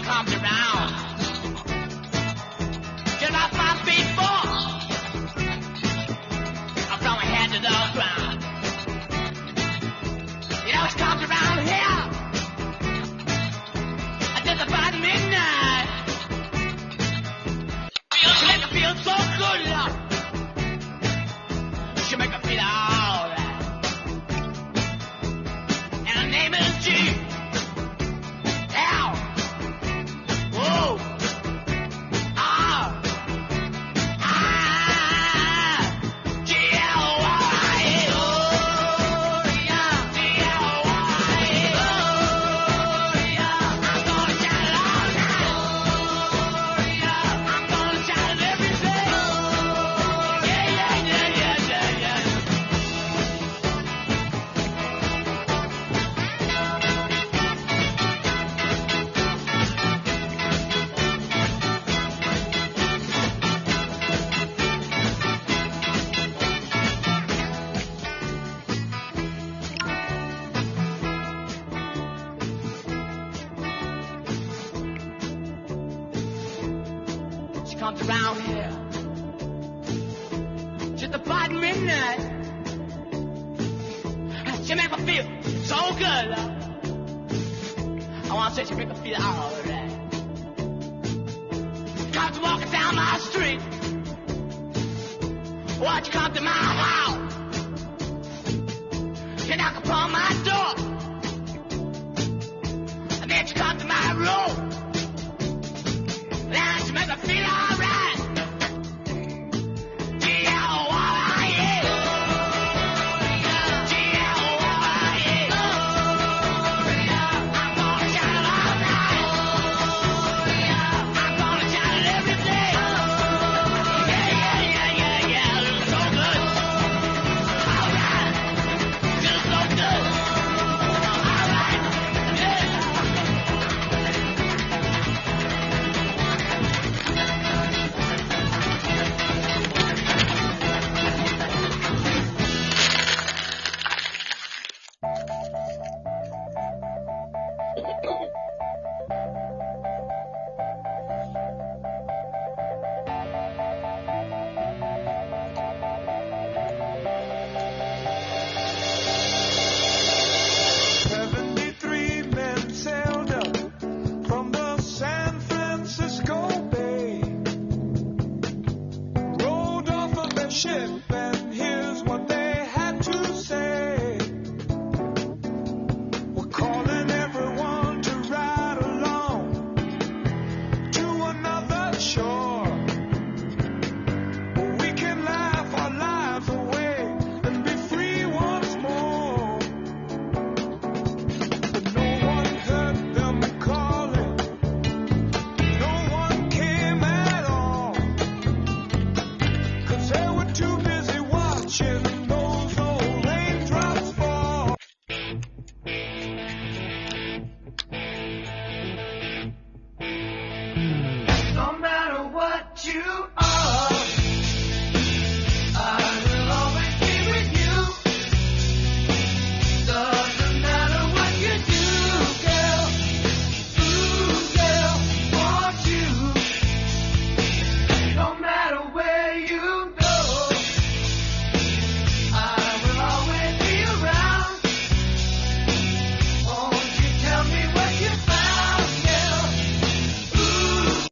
comes around. Just about 5'4", from my head to the ground. You know, it comes around here just about midnight. She make me feel so good, love. She make me feel alright. And her name is G. L. Whoa. R. I. G. L. Y. Oh, yeah. G. L. Y. Oh, yeah. I'm gonna shout it all night. Oh, yeah. I'm gonna shout it every day. Yeah, yeah, yeah, yeah, yeah, yeah. She comes around here just about midnight. She make me feel so good, love. I wanna say she make me feel alright. Comes walking down my street. Watch you come to my house. She knock upon my door. And then she come to my room. Then she make me feel alright. G-L-Y-E. G-L-Y-E. I'm gonna shout it all night. I'm gonna shout it every day. Yeah, yeah, yeah, yeah, yeah. It's so good. Alright. Feels so good. Alright. Yeah. Men sailed up from the San Francisco Bay, rode off of their ship, and here's what they had to say. We're calling everyone to ride along to another shore, where we can laugh our lives away and be free once more. No one heard them calling. No one came at all. 'Cause they were too busy watching those old raindrops fall. No matter what you are, I will always be with you. Doesn't matter what you do, girl. Ooh, girl, want you. No matter where you go, I will always be around. Won't you tell me what you found, girl? Ooh.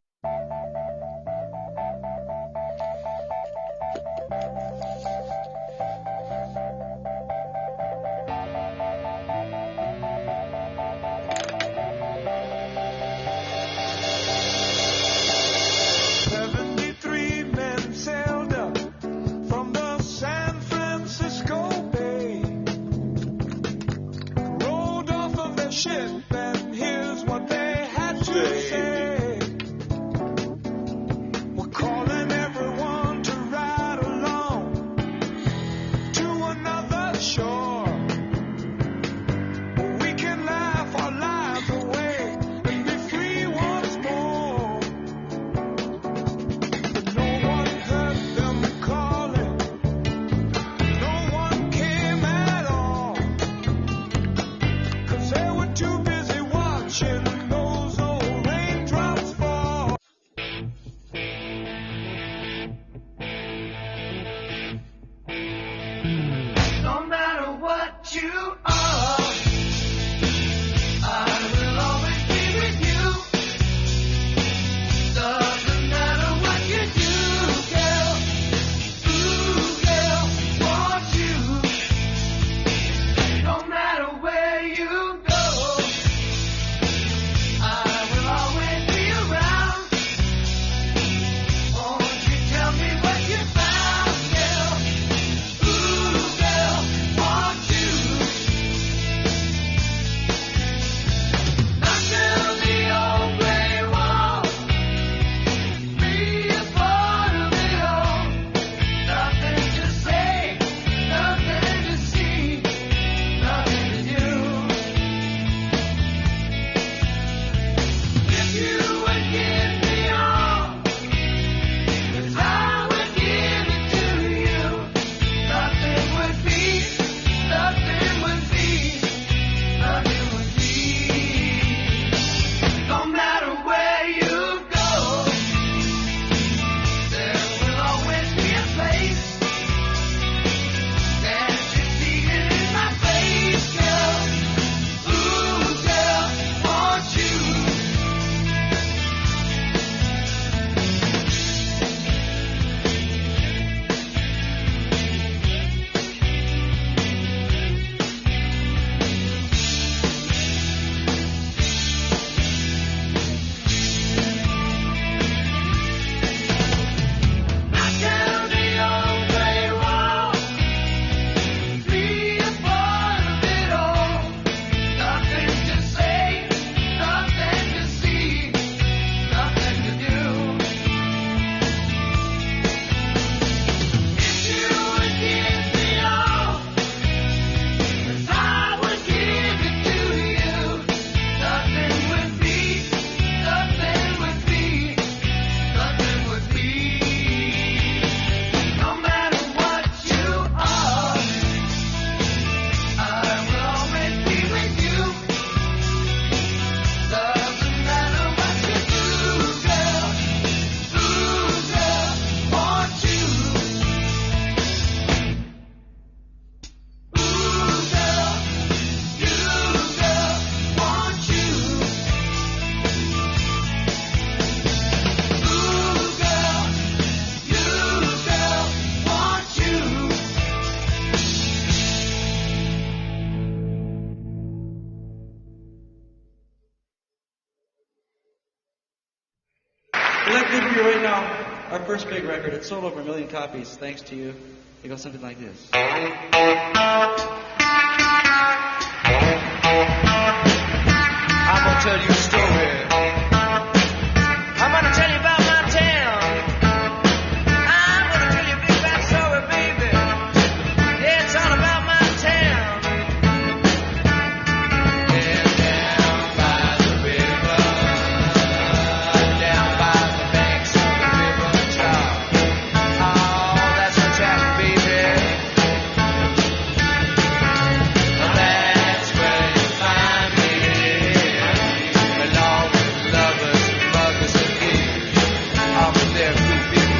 We'd like to give you right now our first big record. It sold over 1 million copies, thanks to you. It goes something like this. I'm gonna tell you a story. I'm gonna tell you about my town. I'm gonna tell you a big fat story, baby. Yeah, it's all about my town. Yeah, down by the river, down by the banks of the river top. Oh, that's my town, baby. That's where you find me, along with lovers, mothers, and kids. All of their good people.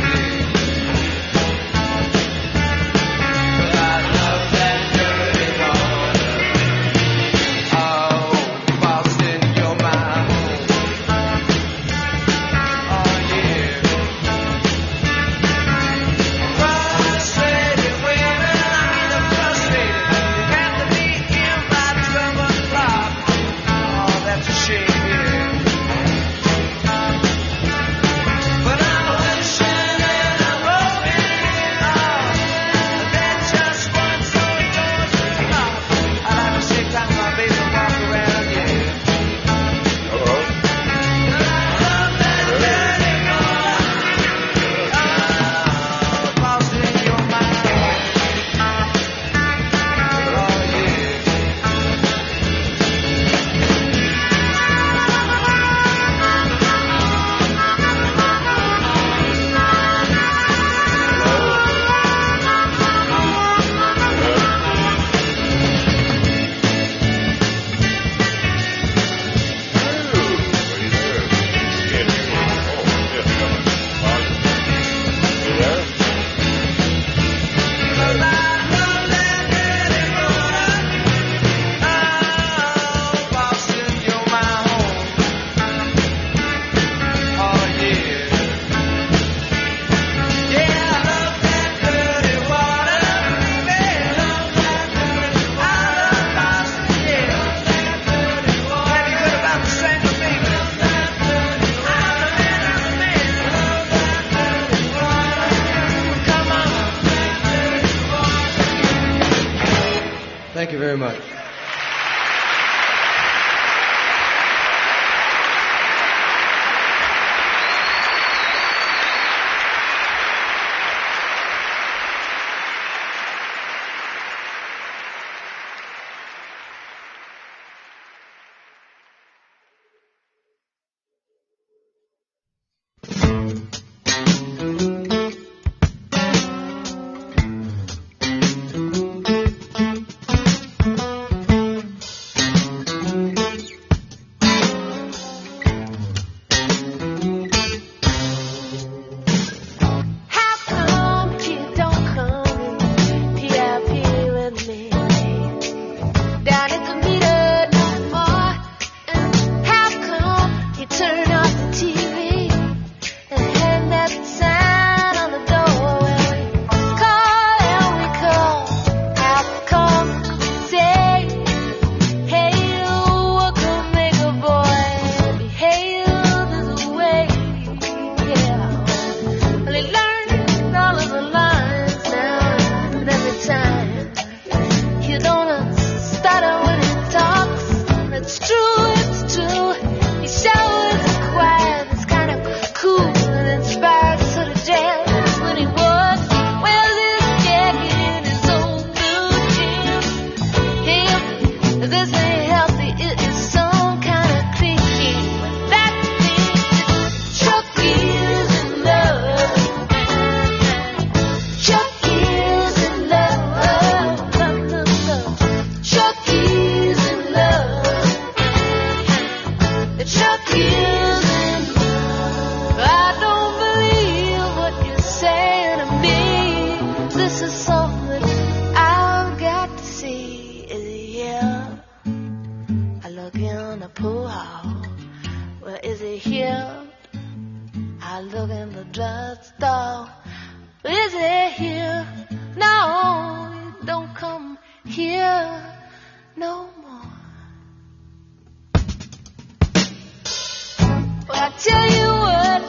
But I love that dirty water. Oh, Boston, you're my home. Oh yeah. Frustrated women, I mean I'm frustrated. You have to be in by 12 o'clock. Oh, that's a shame, yeah. But I'm wishing and I'm hoping, that just once or yours is enough. I like to shake down my baby and walk around, yeah. Hello? I love that dirty water. Oh, Boston, you're my home. Oh, yeah. Thank you very much. How come you don't come and PIP with me down at the meter no more? And how come you turn off the TV and hand that sign on the door? When we call and we call, how come you say, hey, what can make a boy behave this way? Yeah. Well, he learned all of the lines now, and every time you don't stutter when he talks. It's true, it's true. He shows quiet, it's kind of cool and inspired sort of jazz when he was. Well, this jacket in his old blue jeans. Him, this ain't healthy, it is some kind of creaky. That thing, Chuck is in love. Chuck is in love. Chuck is in love. Chuck is in love. I don't believe what you're saying to me. This is something I've got to see. Is he here? I look in the pool hall. Well, is he here? I look in the drugstore. Is he here? No, he don't come here no more. Well, I tell you what,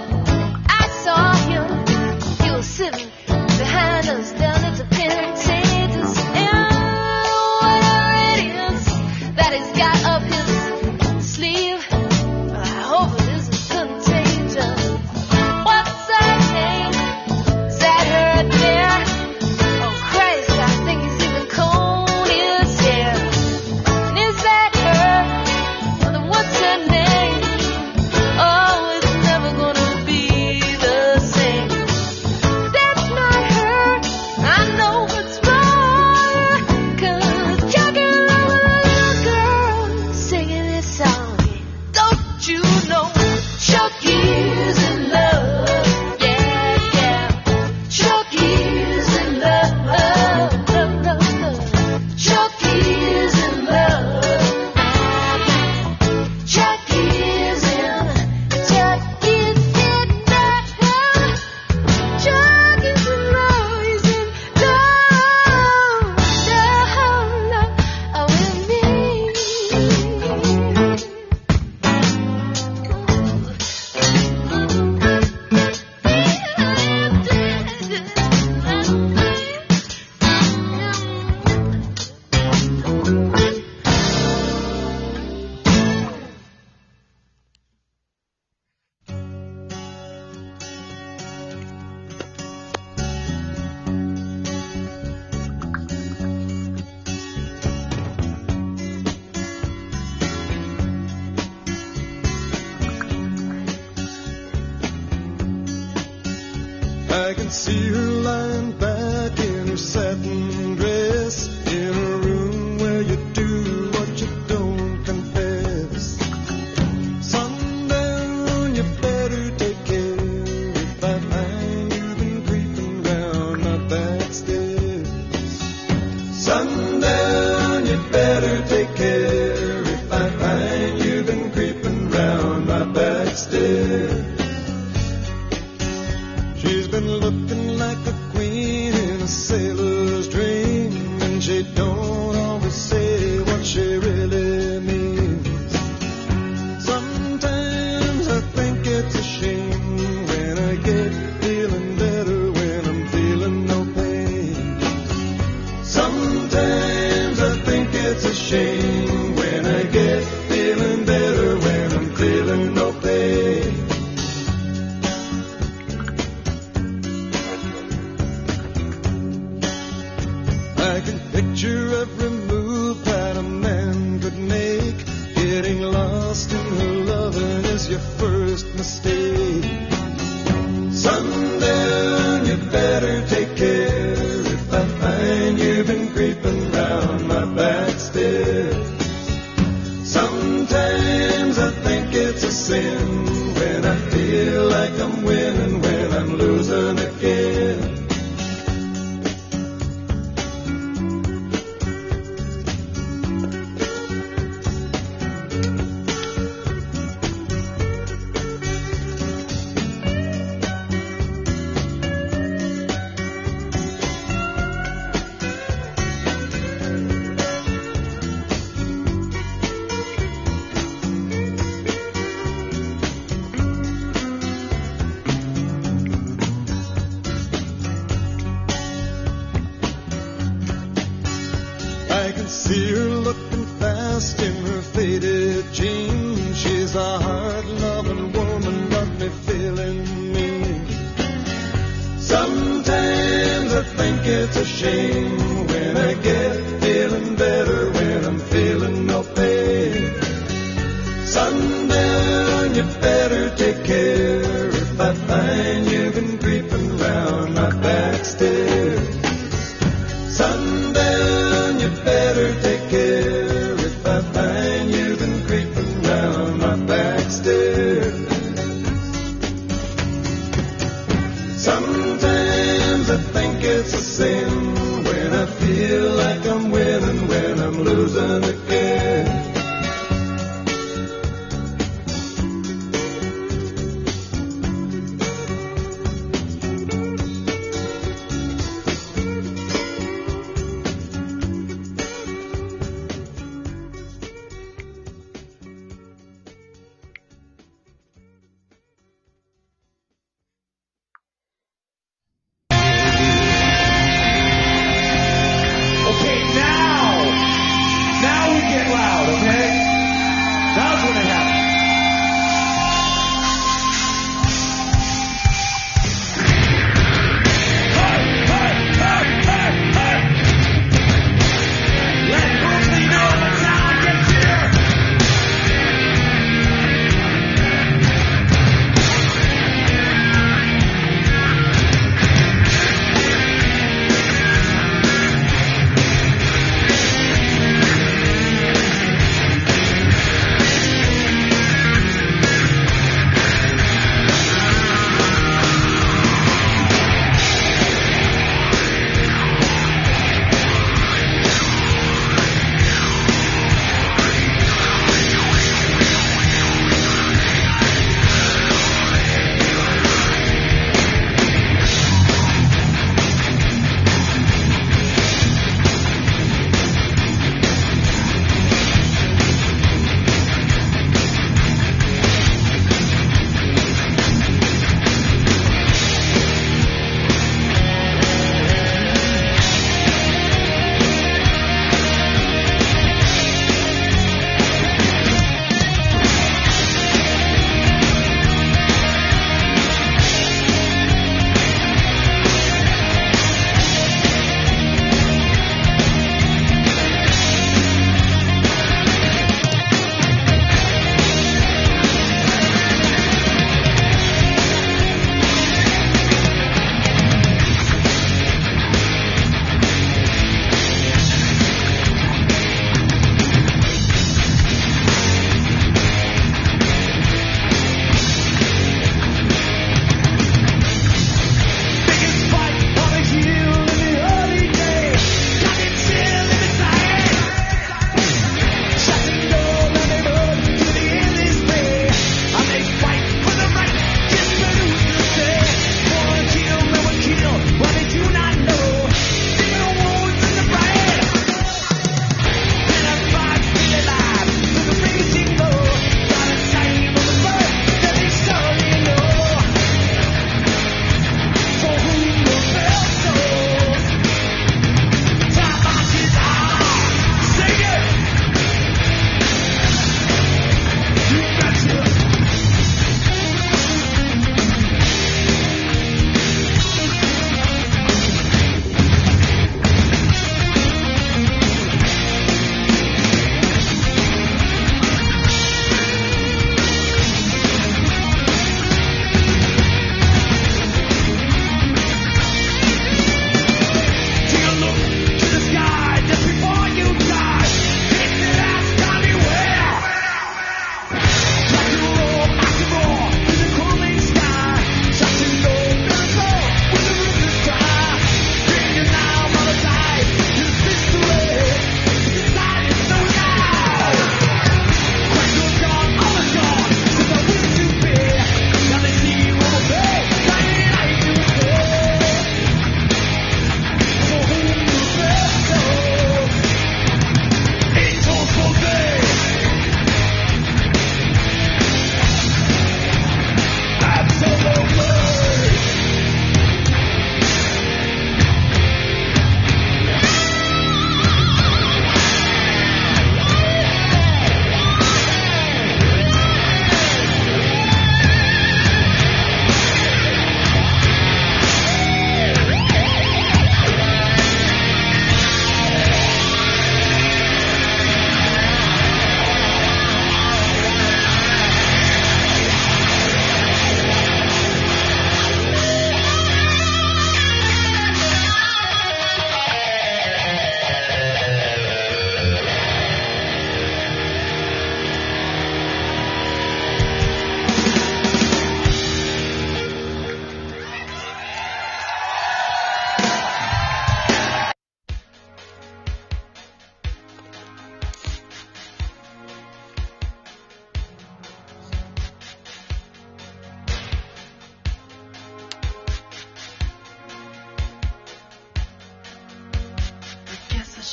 I can see her lying back in her satin dress in a room where you do what you don't confess. Sundown, you better take care if I find you've been creeping round my back stairs. Sundown, you better take care if I find you've been creeping round my back stairs. She's been looking like a queen in a sailor's dream, and she don't always say what she really means. Sometimes I think it's a shame when I get feeling better when I'm feeling no pain. Sometimes I think it's a shame when I get feeling better when I'm feeling no pain. I can picture every move that a man could make. Getting lost in her loving is your first mistake. Sundown, you better take care if I find you've been creeping round my back stairs. Sometimes I think it's a sin when I feel like I'm winning when I'm losing again. I can see her looking fast in her faded jeans. She's a hard-loving woman, got me feeling mean. Sometimes I think it's a shame when I get feeling better when I'm feeling no pain. Sundown, you better take care if I find you've been creeping round my back stairs. Sundown, you better take care if I find you've been creeping round my back stairs. Sometimes I think it's a sin when I feel like I'm winning when I'm losing again.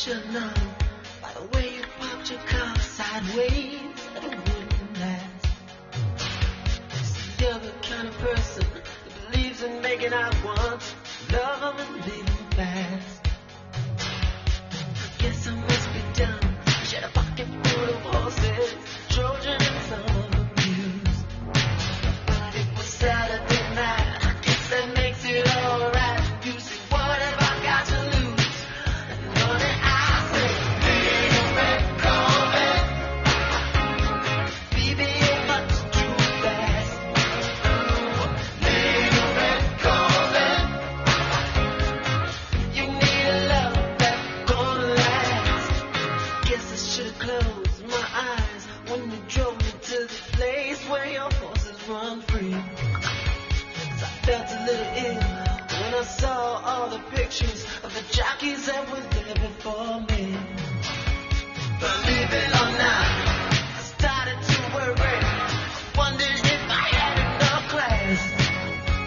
should know by the way you popped your car sideways that it wouldn't last. You're the kind of person that believes in making out once, love and leaving fast. I guess I must be dumb. She had a pocket full of horses, Trojan and some of the mules. But it was Saturday night. I guess that makes it alright. You say, what have I got to lose? And honey, I say, little red Corvette. Baby, you're much too fast. Little red Corvette. You need a love that's gonna last. Guess I should've closed my eyes when you drove me to the place where your horses run free. 'Cause I felt a little ill when I saw all the pictures of the jockeys that were there before me. Believe it or not, I started to worry. Wondered if I had enough class.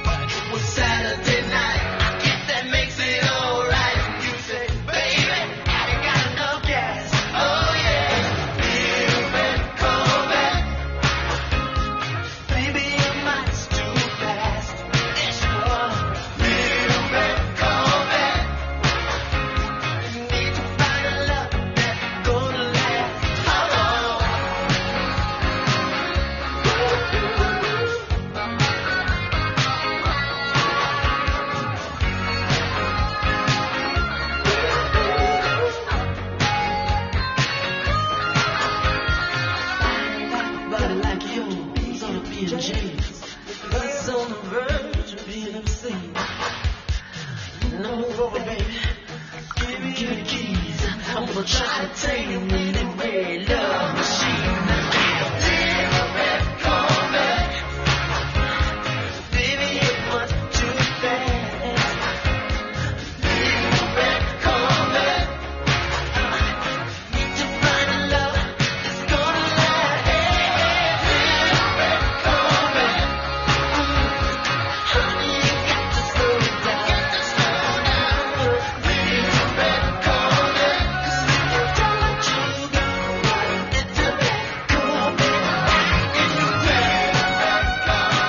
But it was Saturday night. I guess that makes it alright. You say, baby, I ain't got enough gas. Oh yeah, little red Corvette. Baby, your mind's too fast. Yes, you are. Little red Corvette. You need to find a love that's gonna last. Body like yours ought to be in chains. That's on the verge of being obscene. Now move over, baby. Give me the keys. I'm gonna try to tame any way love machine. Little red Corvette. Baby, you're much too fast. Little red Corvette. Need to find a love that's gonna last. Little red Corvette. Honey, you got to slow it down. Little red Corvette. 'Cause if you don't, you go right. Little red Corvette. Little red Corvette.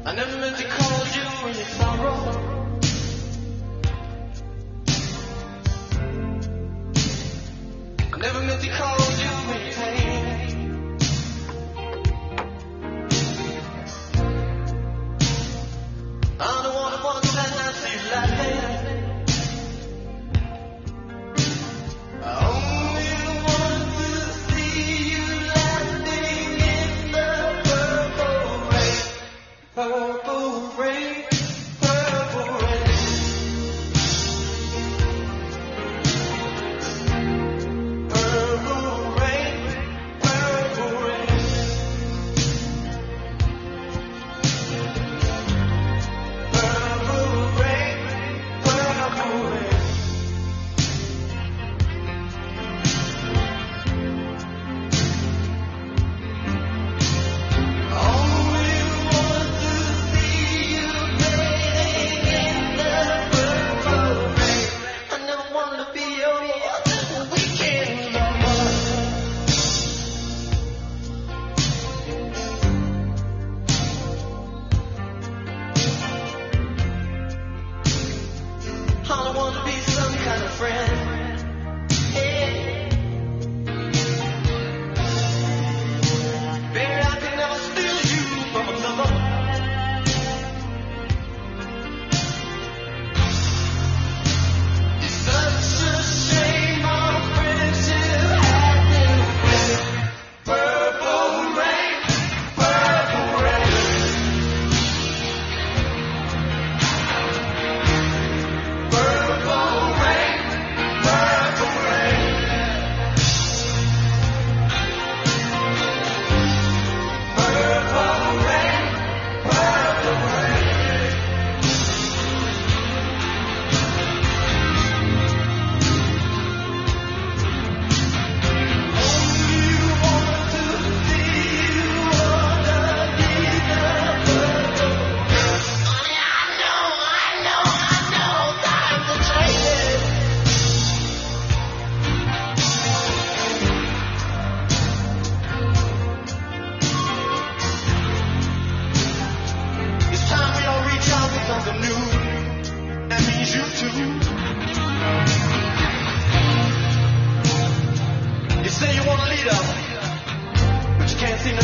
I never meant to cause you any sorrow. I never meant to cause you any pain. I'm the one who wants that nasty life. I only want to see you landing in the purple rain. Purple rain, purple rain. Purple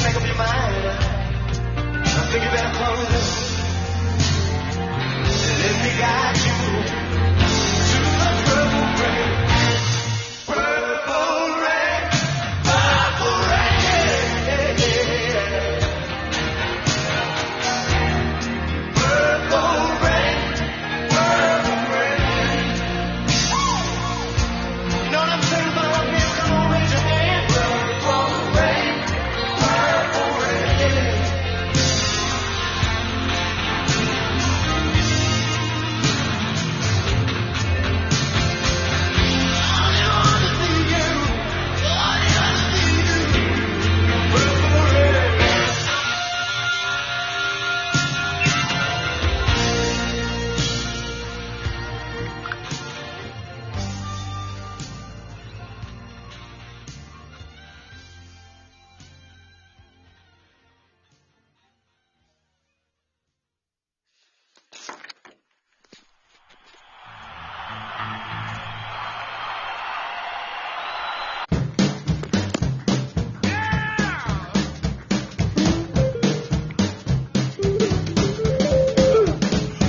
make up your mind. I think you better close. Let me guide you to the purple rain. Purple rain. Purple rain. Purple rain. Purple rain. You know what I'm saying about rock music? Come on, raise your hand. Purple rain. Purple rain.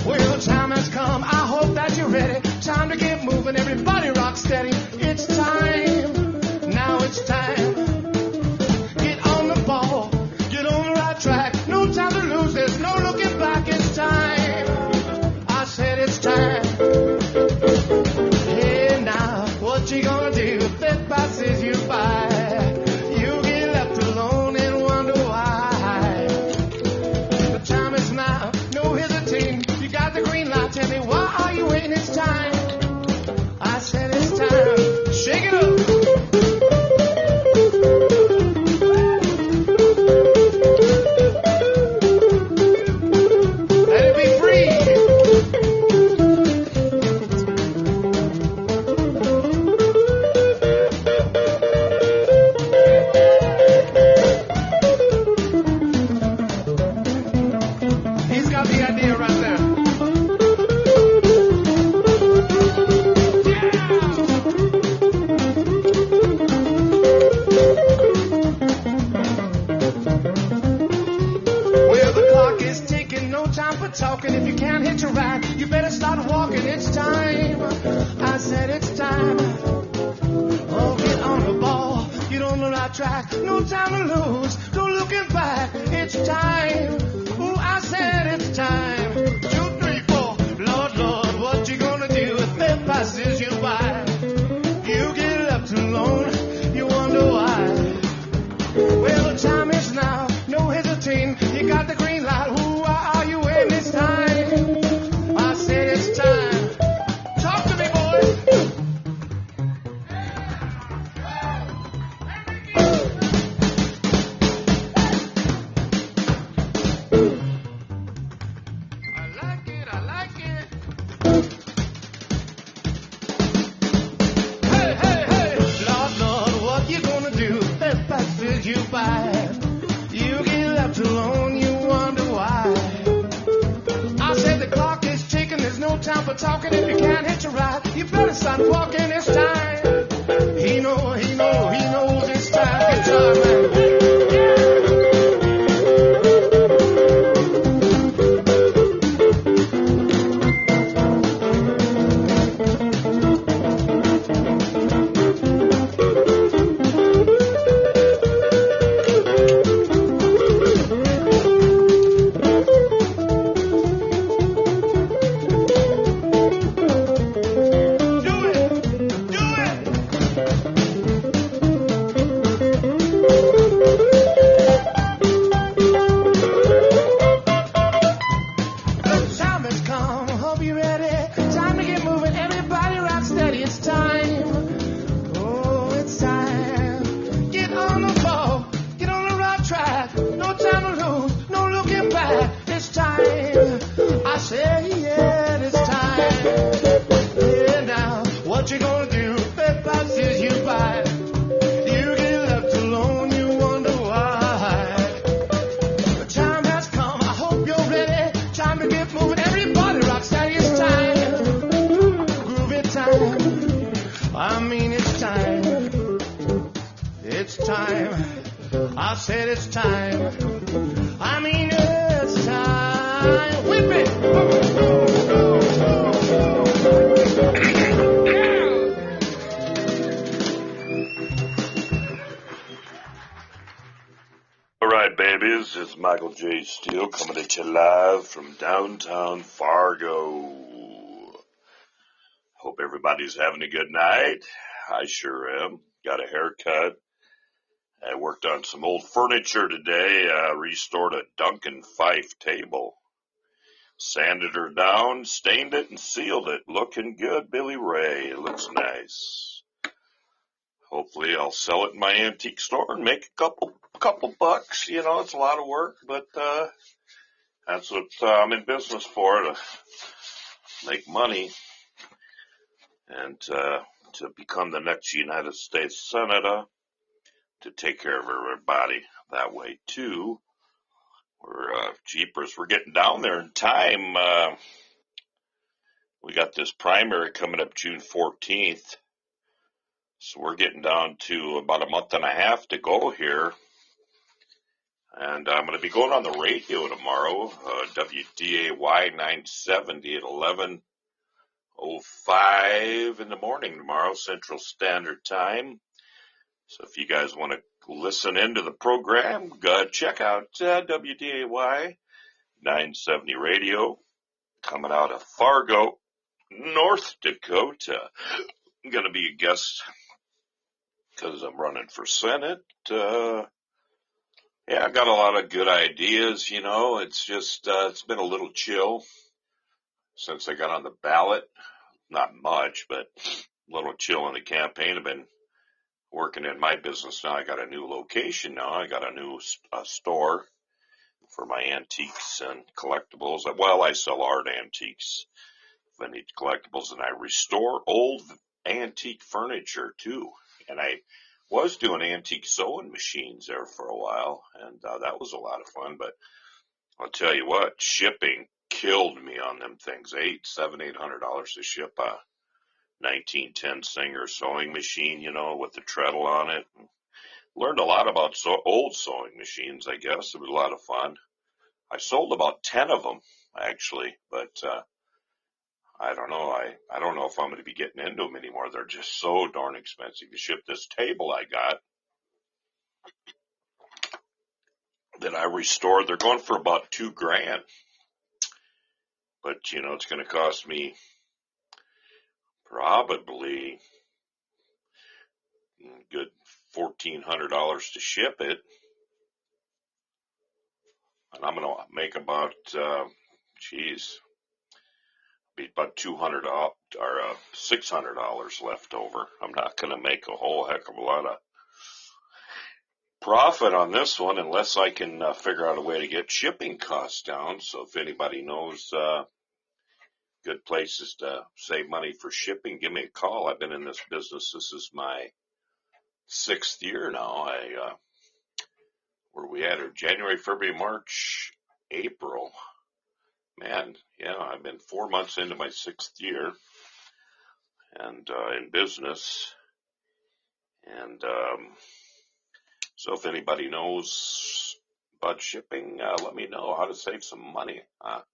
Well, time has come. I hope that you're ready. Time to get moving. Everybody rock steady. It's time. Now it's time. Get on the ball. Get on the right track. No time to lose. There's no looking back. It's time. I said it's time. Hey, now, what you gonna do if that passes you by? You get left alone and wonder why. The time is now, no hesitating. You got the green light, tell me why are you waiting? It's time. I said it's time. Shake it up. Let it be free. He's got the idea right there. Well, the clock is ticking, no time for talking. If you can't hitch a ride, you better start walking. It's time. I said it's time. Oh, get on the ball, get on the right track. No time to lose, no looking back. It's time. Oh, I said it's time. 2, 3, 4. Lord, Lord, what you gonna do if that passes you by? You get left alone, you wonder why. Well, the time is now, no hesitating. You got the green light. Who are you waiting? It's time. I said it's time. Talk to me, boys. I like it, I like it. Hey, hey, hey. Lord, Lord, what you gonna do if that passes you by? You get left alone, you wonder why. I said the clock is ticking, there's no time for talking. If you can't hitch a ride, you better start walking. It's time. He knows it's time. Guitar man. Do it. I said it's time. I mean it's time. Whip it! All right, babies, it's Michael J. Steele coming at you live from downtown Fargo. Hope everybody's having a good night. I sure am. Got a haircut. I worked on some old furniture today. Restored a Duncan Fife table. Sanded her down, stained it, and sealed it. Looking good, Billy Ray. It looks nice. Hopefully I'll sell it in my antique store and make a couple bucks. You know, it's a lot of work, but that's what I'm in business for, to make money and to become the next United States Senator, to take care of everybody that way too. We're jeepers. We're getting down there in time. We got this primary coming up June 14th. So we're getting down to about a month and a half to go here. And I'm going to be going on the radio tomorrow, WDAY 970 at 11:05 in the morning tomorrow, Central Standard Time. So if you guys want to listen into the program, go check out WDAY 970 Radio, coming out of Fargo, North Dakota. I'm going to be a guest because I'm running for Senate. Yeah, I got a lot of good ideas, you know. It's just, it's been a little chill since I got on the ballot. Not much, but a little chill in the campaign. I've been working in my business now. I got a new location now. I got a new store for my antiques and collectibles. Well, I sell art antiques, vintage collectibles, and I restore old antique furniture too. And I was doing antique sewing machines there for a while, and that was a lot of fun. But I'll tell you what, shipping killed me on them things. $800 to ship a 1910 Singer sewing machine, you know, with the treadle on it. Learned a lot about old sewing machines, I guess. It was a lot of fun. I sold about 10 of them, actually, but I don't know. I don't know if I'm going to be getting into them anymore. They're just so darn expensive to ship. This table I got that I restored, they're going for about $2,000. But, you know, it's going to cost me probably a good $1,400 to ship it. And I'm going to make about, be about $200 or $600 left over. I'm not going to make a whole heck of a lot of profit on this one unless I can figure out a way to get shipping costs down. So if anybody knows good places to save money for shipping, give me a call. I've been in this business. This is my 6th year now. Where we at? January, February, March, April. Man, yeah, I've been 4 months into my 6th year and in business. And so if anybody knows about shipping, let me know how to save some money. I'll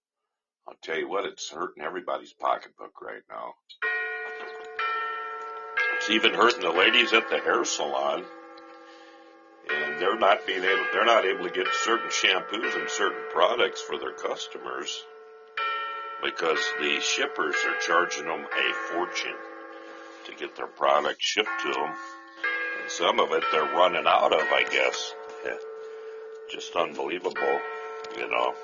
tell you what, it's hurting everybody's pocketbook right now. It's even hurting the ladies at the hair salon. And they're not able to get certain shampoos and certain products for their customers because the shippers are charging them a fortune to get their product shipped to them. And some of it they're running out of, I guess. Yeah. Just unbelievable, you know.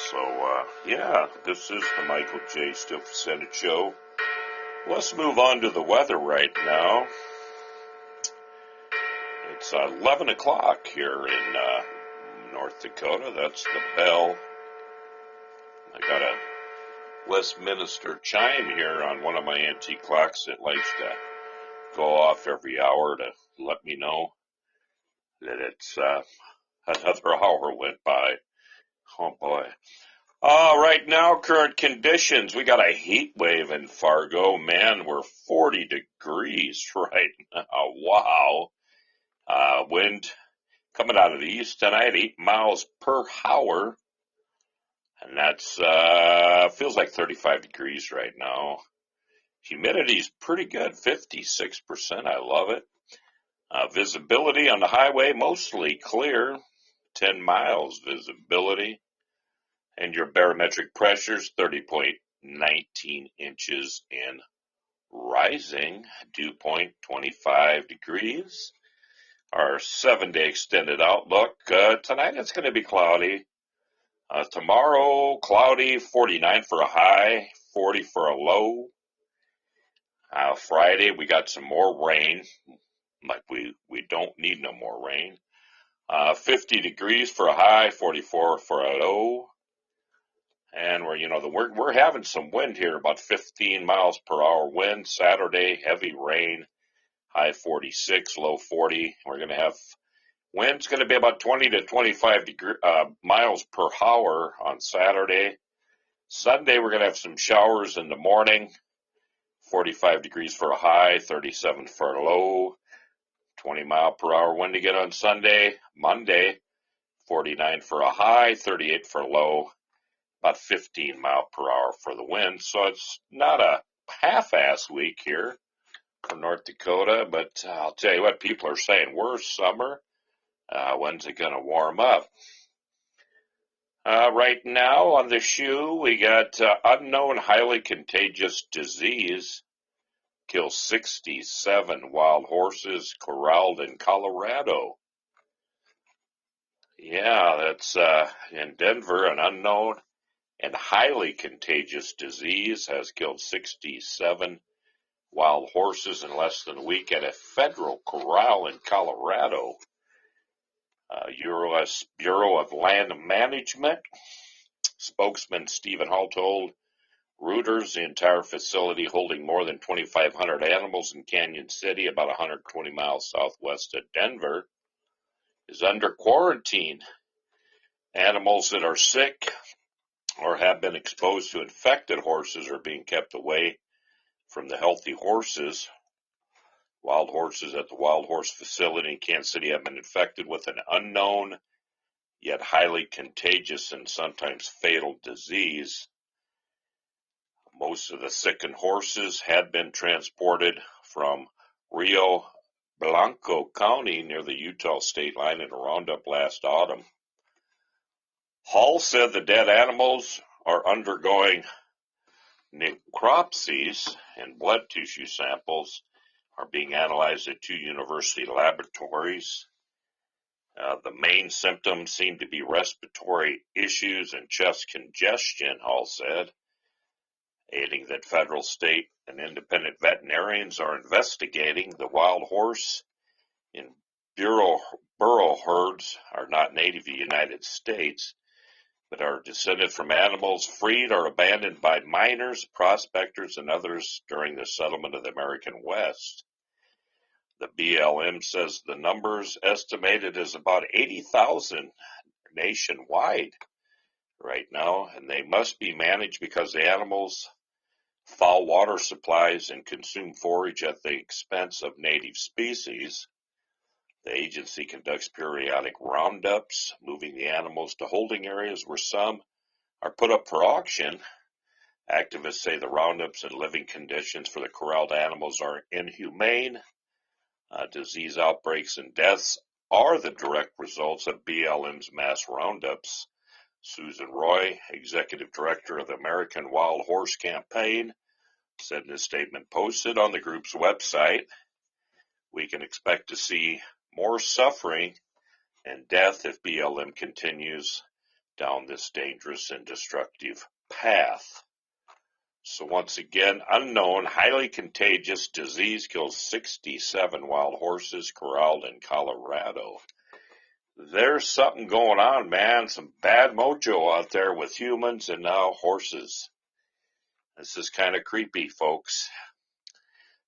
So, yeah, this is the Michael J. Steele Senate Show. Let's move on to the weather right now. It's 11 o'clock here in North Dakota. That's the bell. I got a Westminster chime here on one of my antique clocks that likes to go off every hour to let me know that it's another hour went by. Oh, boy. Right now, current conditions. We got a heat wave in Fargo. Man, we're 40 degrees right now. Wow. Wind coming out of the east tonight, 8 miles per hour. And that's, feels like 35 degrees right now. Humidity's pretty good, 56%. I love it. Visibility on the highway, mostly clear, 10 miles visibility. And your barometric pressure's 30.19 inches and rising. Dew point 25 degrees. Our 7-day extended outlook. Tonight it's going to be cloudy. Tomorrow, cloudy, 49 for a high, 40 for a low. Friday, we got some more rain. Like we don't need no more rain. 50 degrees for a high, 44 for a low. And we're having some wind here, about 15 miles per hour wind. Saturday, heavy rain, high 46, low 40. We're going to have wind's going to be about 20 to 25 miles per hour on Saturday. Sunday, we're going to have some showers in the morning, 45 degrees for a high, 37 for a low, 20 mile per hour wind again on Sunday. Monday, 49 for a high, 38 for a low, about 15 mile per hour for the wind. So it's not a half-ass week here for North Dakota, but I'll tell you what, people are saying, worse summer. When's it going to warm up? Right now on the shoe, we got unknown highly contagious disease kills 67 wild horses corralled in Colorado. Yeah, that's in Denver, an unknown and highly contagious disease has killed 67 wild horses in less than a week at a federal corral in Colorado. U.S. Bureau of Land Management spokesman Stephen Hall told Reuters the entire facility holding more than 2,500 animals in Canyon City, about 120 miles southwest of Denver, is under quarantine. Animals that are sick or have been exposed to infected horses are being kept away from the healthy horses. Wild horses at the Wild Horse facility in Kansas City have been infected with an unknown yet highly contagious and sometimes fatal disease. Most of the sickened horses had been transported from Rio Blanco County near the Utah state line in a roundup last autumn. Hall said the dead animals are undergoing necropsies and blood tissue samples are being analyzed at 2 university laboratories. The main symptoms seem to be respiratory issues and chest congestion, Hall said, adding that federal, state, and independent veterinarians are investigating the wild horse in burro herds are not native to the United States, but are descended from animals freed or abandoned by miners, prospectors, and others during the settlement of the American West. The BLM says the numbers estimated is about 80,000 nationwide right now, and they must be managed because the animals foul water supplies and consume forage at the expense of native species. The agency conducts periodic roundups, moving the animals to holding areas where some are put up for auction. Activists say the roundups and living conditions for the corralled animals are inhumane. Disease outbreaks and deaths are the direct results of BLM's mass roundups. Susan Roy, executive director of the American Wild Horse Campaign, said in a statement posted on the group's website, "We can expect to see more suffering and death if BLM continues down this dangerous and destructive path." So once again, unknown, highly contagious disease kills 67 wild horses corralled in Colorado. There's something going on, man. Some bad mojo out there with humans and now horses. This is kind of creepy, folks.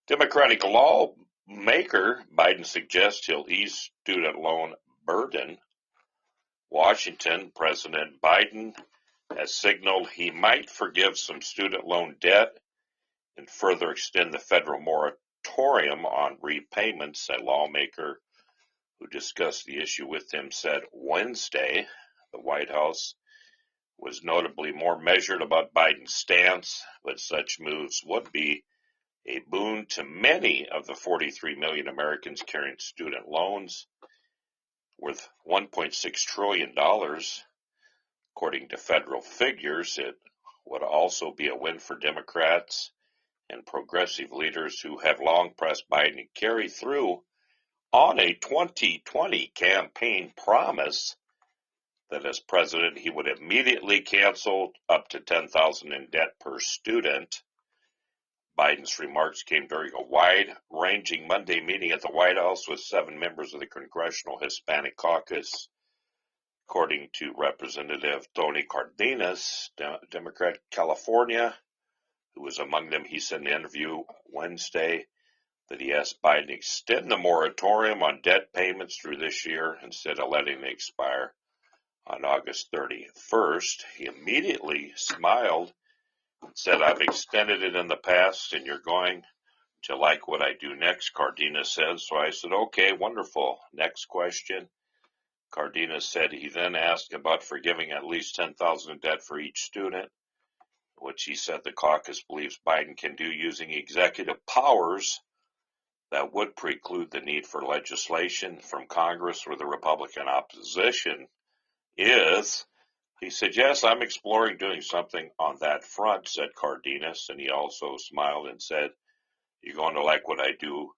Democratic lawmaker Biden suggests he'll ease student loan burden. Washington, President Biden has signaled he might forgive some student loan debt and further extend the federal moratorium on repayments. A lawmaker who discussed the issue with him, said Wednesday the White House was notably more measured about Biden's stance, but such moves would be a boon to many of the 43 million Americans carrying student loans worth $1.6 trillion. According to federal figures, it would also be a win for Democrats and progressive leaders who have long pressed Biden to carry through on a 2020 campaign promise that as president he would immediately cancel up to $10,000 in debt per student. Biden's remarks came during a wide-ranging Monday meeting at the White House with 7 members of the Congressional Hispanic Caucus. According to Representative Tony Cardenas, Democrat California, who was among them, he said in an interview Wednesday that he asked Biden to extend the moratorium on debt payments through this year instead of letting it expire on August 31st. He immediately smiled and said, "I've extended it in the past, and you're going to like what I do next," Cardenas said. So I said, "Okay, wonderful. Next question." Cardenas said he then asked about forgiving at least $10,000 in debt for each student, which he said the caucus believes Biden can do using executive powers that would preclude the need for legislation from Congress where the Republican opposition is. He said, "Yes, I'm exploring doing something on that front," said Cardenas, and he also smiled and said, "You're going to like what I do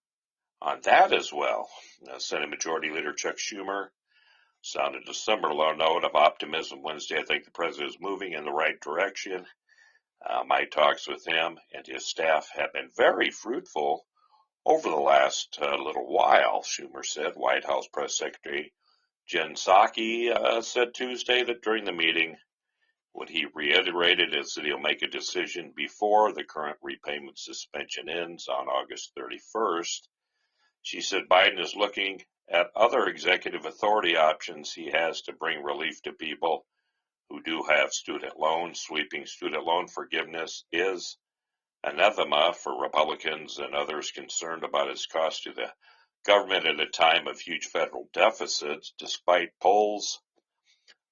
on that as well." Senate Majority Leader Chuck Schumer sounded a similar note of optimism Wednesday. "I think the president is moving in the right direction. My talks with him and his staff have been very fruitful over the last little while," Schumer said. White House Press Secretary Jen Psaki said Tuesday that during the meeting, what he reiterated is that he'll make a decision before the current repayment suspension ends on August 31st. She said Biden is looking at other executive authority options he has to bring relief to people who do have student loans. Sweeping student loan forgiveness is anathema for Republicans and others concerned about its cost to the government at a time of huge federal deficits. Despite polls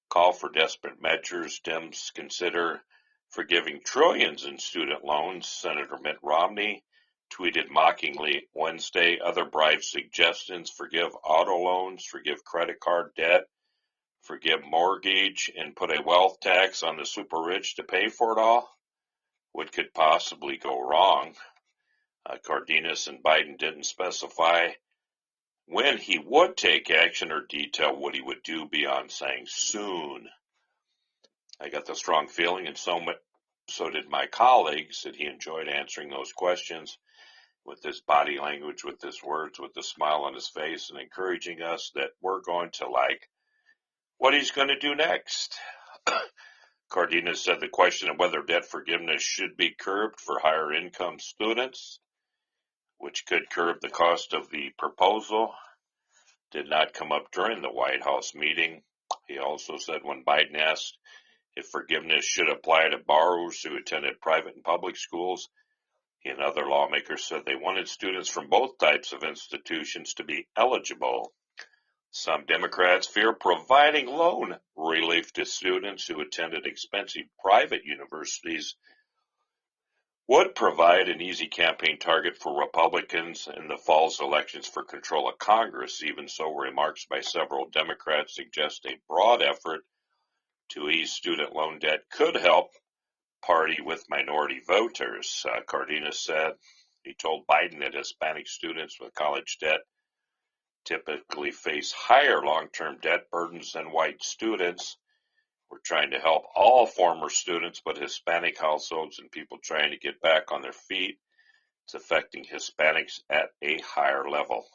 call for desperate measures, Dems consider forgiving trillions in student loans. Senator Mitt Romney tweeted mockingly Wednesday other bribe suggestions: forgive auto loans, forgive credit card debt, forgive mortgage, and put a wealth tax on the super rich to pay for it all. What could possibly go wrong? Cardenas and Biden didn't specify when he would take action or detail what he would do beyond saying soon. I got the strong feeling, and so did my colleagues, that he enjoyed answering those questions with his body language, with his words, with the smile on his face, and encouraging us that we're going to like what he's going to do next. Cardenas said the question of whether debt forgiveness should be curbed for higher income students, which could curb the cost of the proposal, did not come up during the White House meeting. He also said when Biden asked if forgiveness should apply to borrowers who attended private and public schools, he and other lawmakers said they wanted students from both types of institutions to be eligible. Some Democrats fear providing loan relief to students who attended expensive private universities would provide an easy campaign target for Republicans in the fall's elections for control of Congress. Even so, remarks by several Democrats suggest a broad effort to ease student loan debt could help party with minority voters. Cardenas said he told Biden that Hispanic students with college debt typically face higher long-term debt burdens than white students. We're trying to help all former students, but Hispanic households and people trying to get back on their feet, it's affecting Hispanics at a higher level.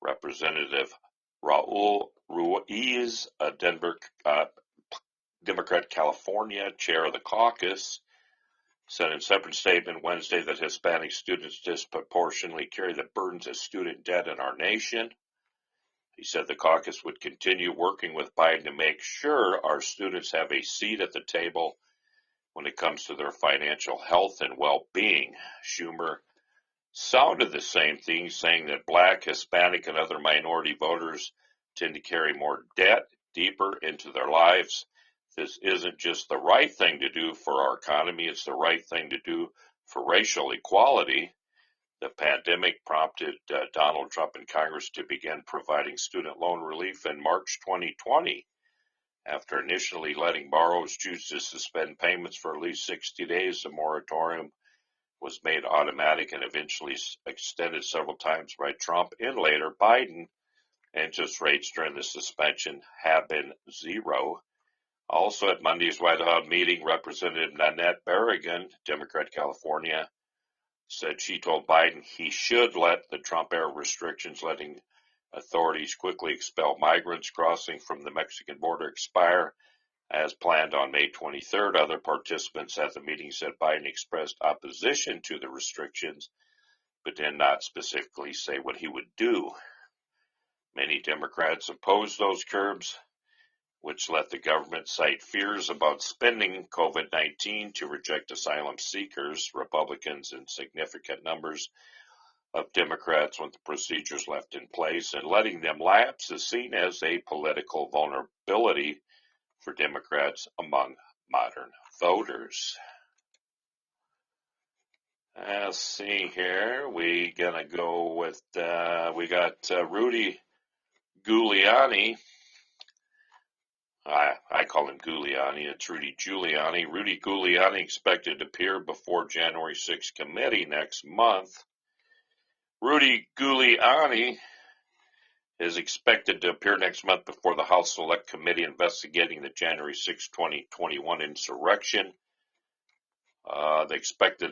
Representative Raul Ruiz, a Democrat California chair of the caucus, said in a separate statement Wednesday that Hispanic students disproportionately carry the burdens of student debt in our nation. He said the caucus would continue working with Biden to make sure our students have a seat at the table when it comes to their financial health and well-being. Schumer sounded the same thing, saying that Black, Hispanic, and other minority voters tend to carry more debt deeper into their lives. This isn't just the right thing to do for our economy, it's the right thing to do for racial equality. The pandemic prompted Donald Trump and Congress to begin providing student loan relief in March 2020. After initially letting borrowers choose to suspend payments for at least 60 days, the moratorium was made automatic and eventually extended several times by Trump and later Biden. Interest rates during the suspension have been zero. Also at Monday's White House meeting, Representative Nanette Berrigan, Democrat California, said she told Biden he should let the Trump-era restrictions letting authorities quickly expel migrants crossing from the Mexican border expire as planned on May 23rd. Other participants at the meeting said Biden expressed opposition to the restrictions, but did not specifically say what he would do. Many Democrats opposed those curbs, which let the government cite fears about spending COVID-19 to reject asylum seekers. Republicans in significant numbers of Democrats want the procedures left in place, and letting them lapse is seen as a political vulnerability for Democrats among modern voters. Let's see here. We gonna go with we got Rudy Giuliani. I call him Giuliani. It's Rudy Giuliani. Rudy Giuliani expected to appear before January 6th committee next month. Rudy Giuliani is expected to appear next month before the House Select Committee investigating the January 6, 2021 insurrection. The expected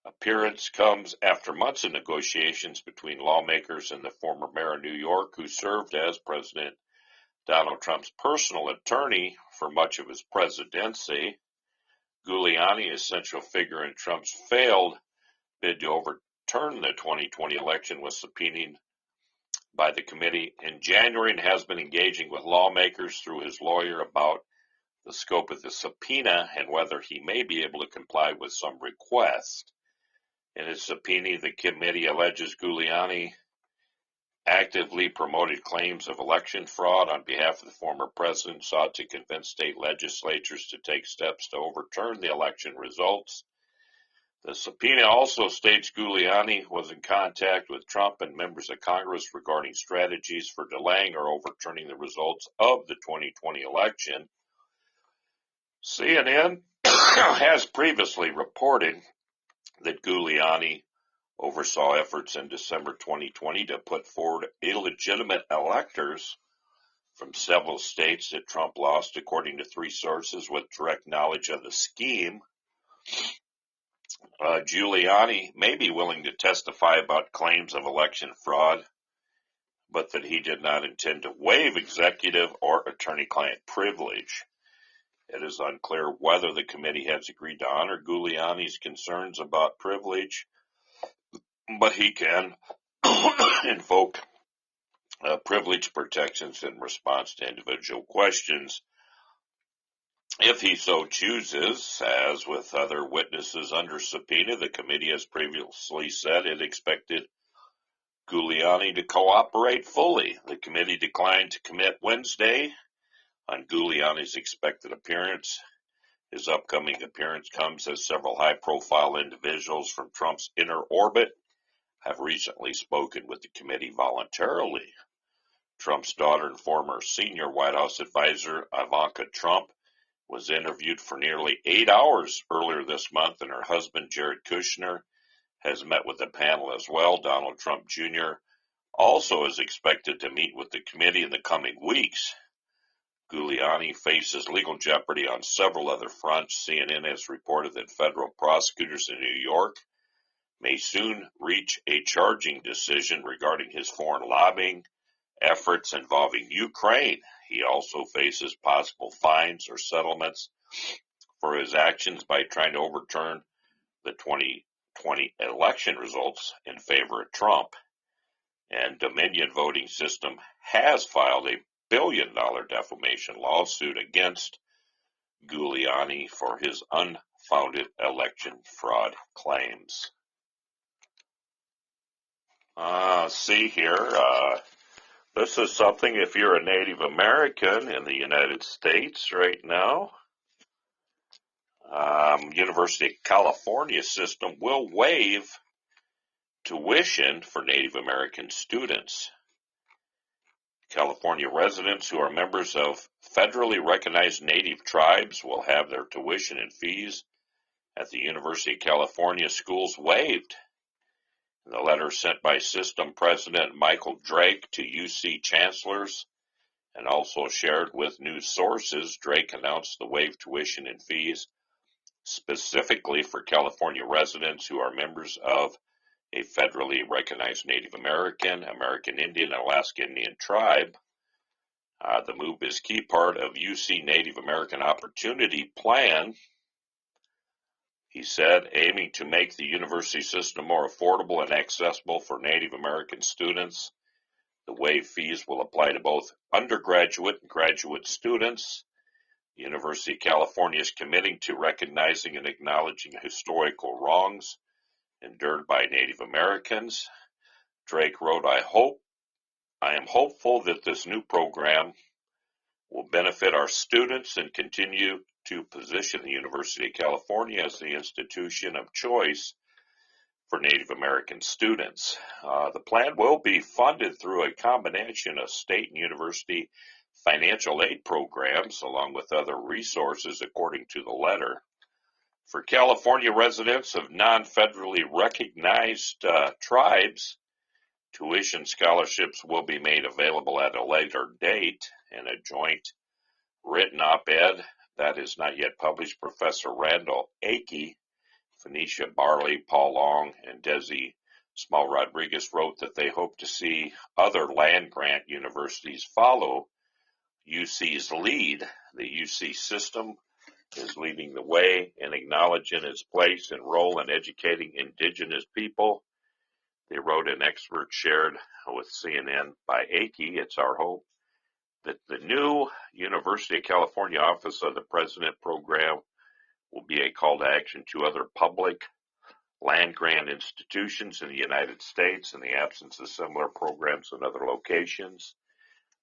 appearance comes after months of negotiations between lawmakers and the former mayor of New York, who served as President Donald Trump's personal attorney for much of his presidency. Giuliani, a central figure in Trump's failed bid to overturn the 2020 election, was subpoenaed by the committee in January and has been engaging with lawmakers through his lawyer about the scope of the subpoena and whether he may be able to comply with some request. In his subpoena, the committee alleges Giuliani actively promoted claims of election fraud on behalf of the former president, sought to convince state legislatures to take steps to overturn the election results. The subpoena also states Giuliani was in contact with Trump and members of Congress regarding strategies for delaying or overturning the results of the 2020 election. CNN has previously reported that Giuliani oversaw efforts in December 2020 to put forward illegitimate electors from several states that Trump lost, according to three sources with direct knowledge of the scheme. Giuliani may be willing to testify about claims of election fraud, but that he did not intend to waive executive or attorney-client privilege. It is unclear whether the committee has agreed to honor Giuliani's concerns about privilege, but he can invoke privilege protections in response to individual questions if he so chooses. As with other witnesses under subpoena, the committee has previously said it expected Giuliani to cooperate fully. The committee declined to commit Wednesday on Giuliani's expected appearance. His upcoming appearance comes as several high-profile individuals from Trump's inner orbit have recently spoken with the committee voluntarily. Trump's daughter and former senior White House advisor, Ivanka Trump, was interviewed for nearly 8 hours earlier this month, and her husband, Jared Kushner, has met with the panel as well. Donald Trump Jr. also is expected to meet with the committee in the coming weeks. Giuliani faces legal jeopardy on several other fronts. CNN has reported that federal prosecutors in New York may soon reach a charging decision regarding his foreign lobbying efforts involving Ukraine. He also faces possible fines or settlements for his actions by trying to overturn the 2020 election results in favor of Trump. And Dominion Voting System has filed a billion-dollar defamation lawsuit against Giuliani for his unfounded election fraud claims. See here, this is something if you're a Native American in the United States right now. University of California system will waive tuition for Native American students. California residents who are members of federally recognized Native tribes will have their tuition and fees at the University of California schools waived. In the letter sent by System President Michael Drake to UC chancellors and also shared with news sources, Drake announced the waived tuition and fees specifically for California residents who are members of a federally recognized Native American, American Indian, and Alaska Indian tribe. The move is key part of UC Native American Opportunity Plan, he said, aiming to make the university system more affordable and accessible for Native American students. The waived fees will apply to both undergraduate and graduate students. The University of California is committing to recognizing and acknowledging historical wrongs endured by Native Americans. Drake wrote, I am hopeful that this new program will benefit our students and continue to position the University of California as the institution of choice for Native American students. The plan will be funded through a combination of state and university financial aid programs, along with other resources, according to the letter. For California residents of non-federally recognized tribes, tuition scholarships will be made available at a later date. In a joint written op-ed that is not yet published, Professor Randall Akey, Phoenicia Barley, Paul Long, and Desi Small Rodriguez wrote that they hope to see other land-grant universities follow UC's lead. The UC system is leading the way in acknowledging its place and role in educating indigenous people. They wrote, an expert shared with CNN by Akey, it's our hope that the new University of California Office of the President program will be a call to action to other public land-grant institutions in the United States in the absence of similar programs in other locations.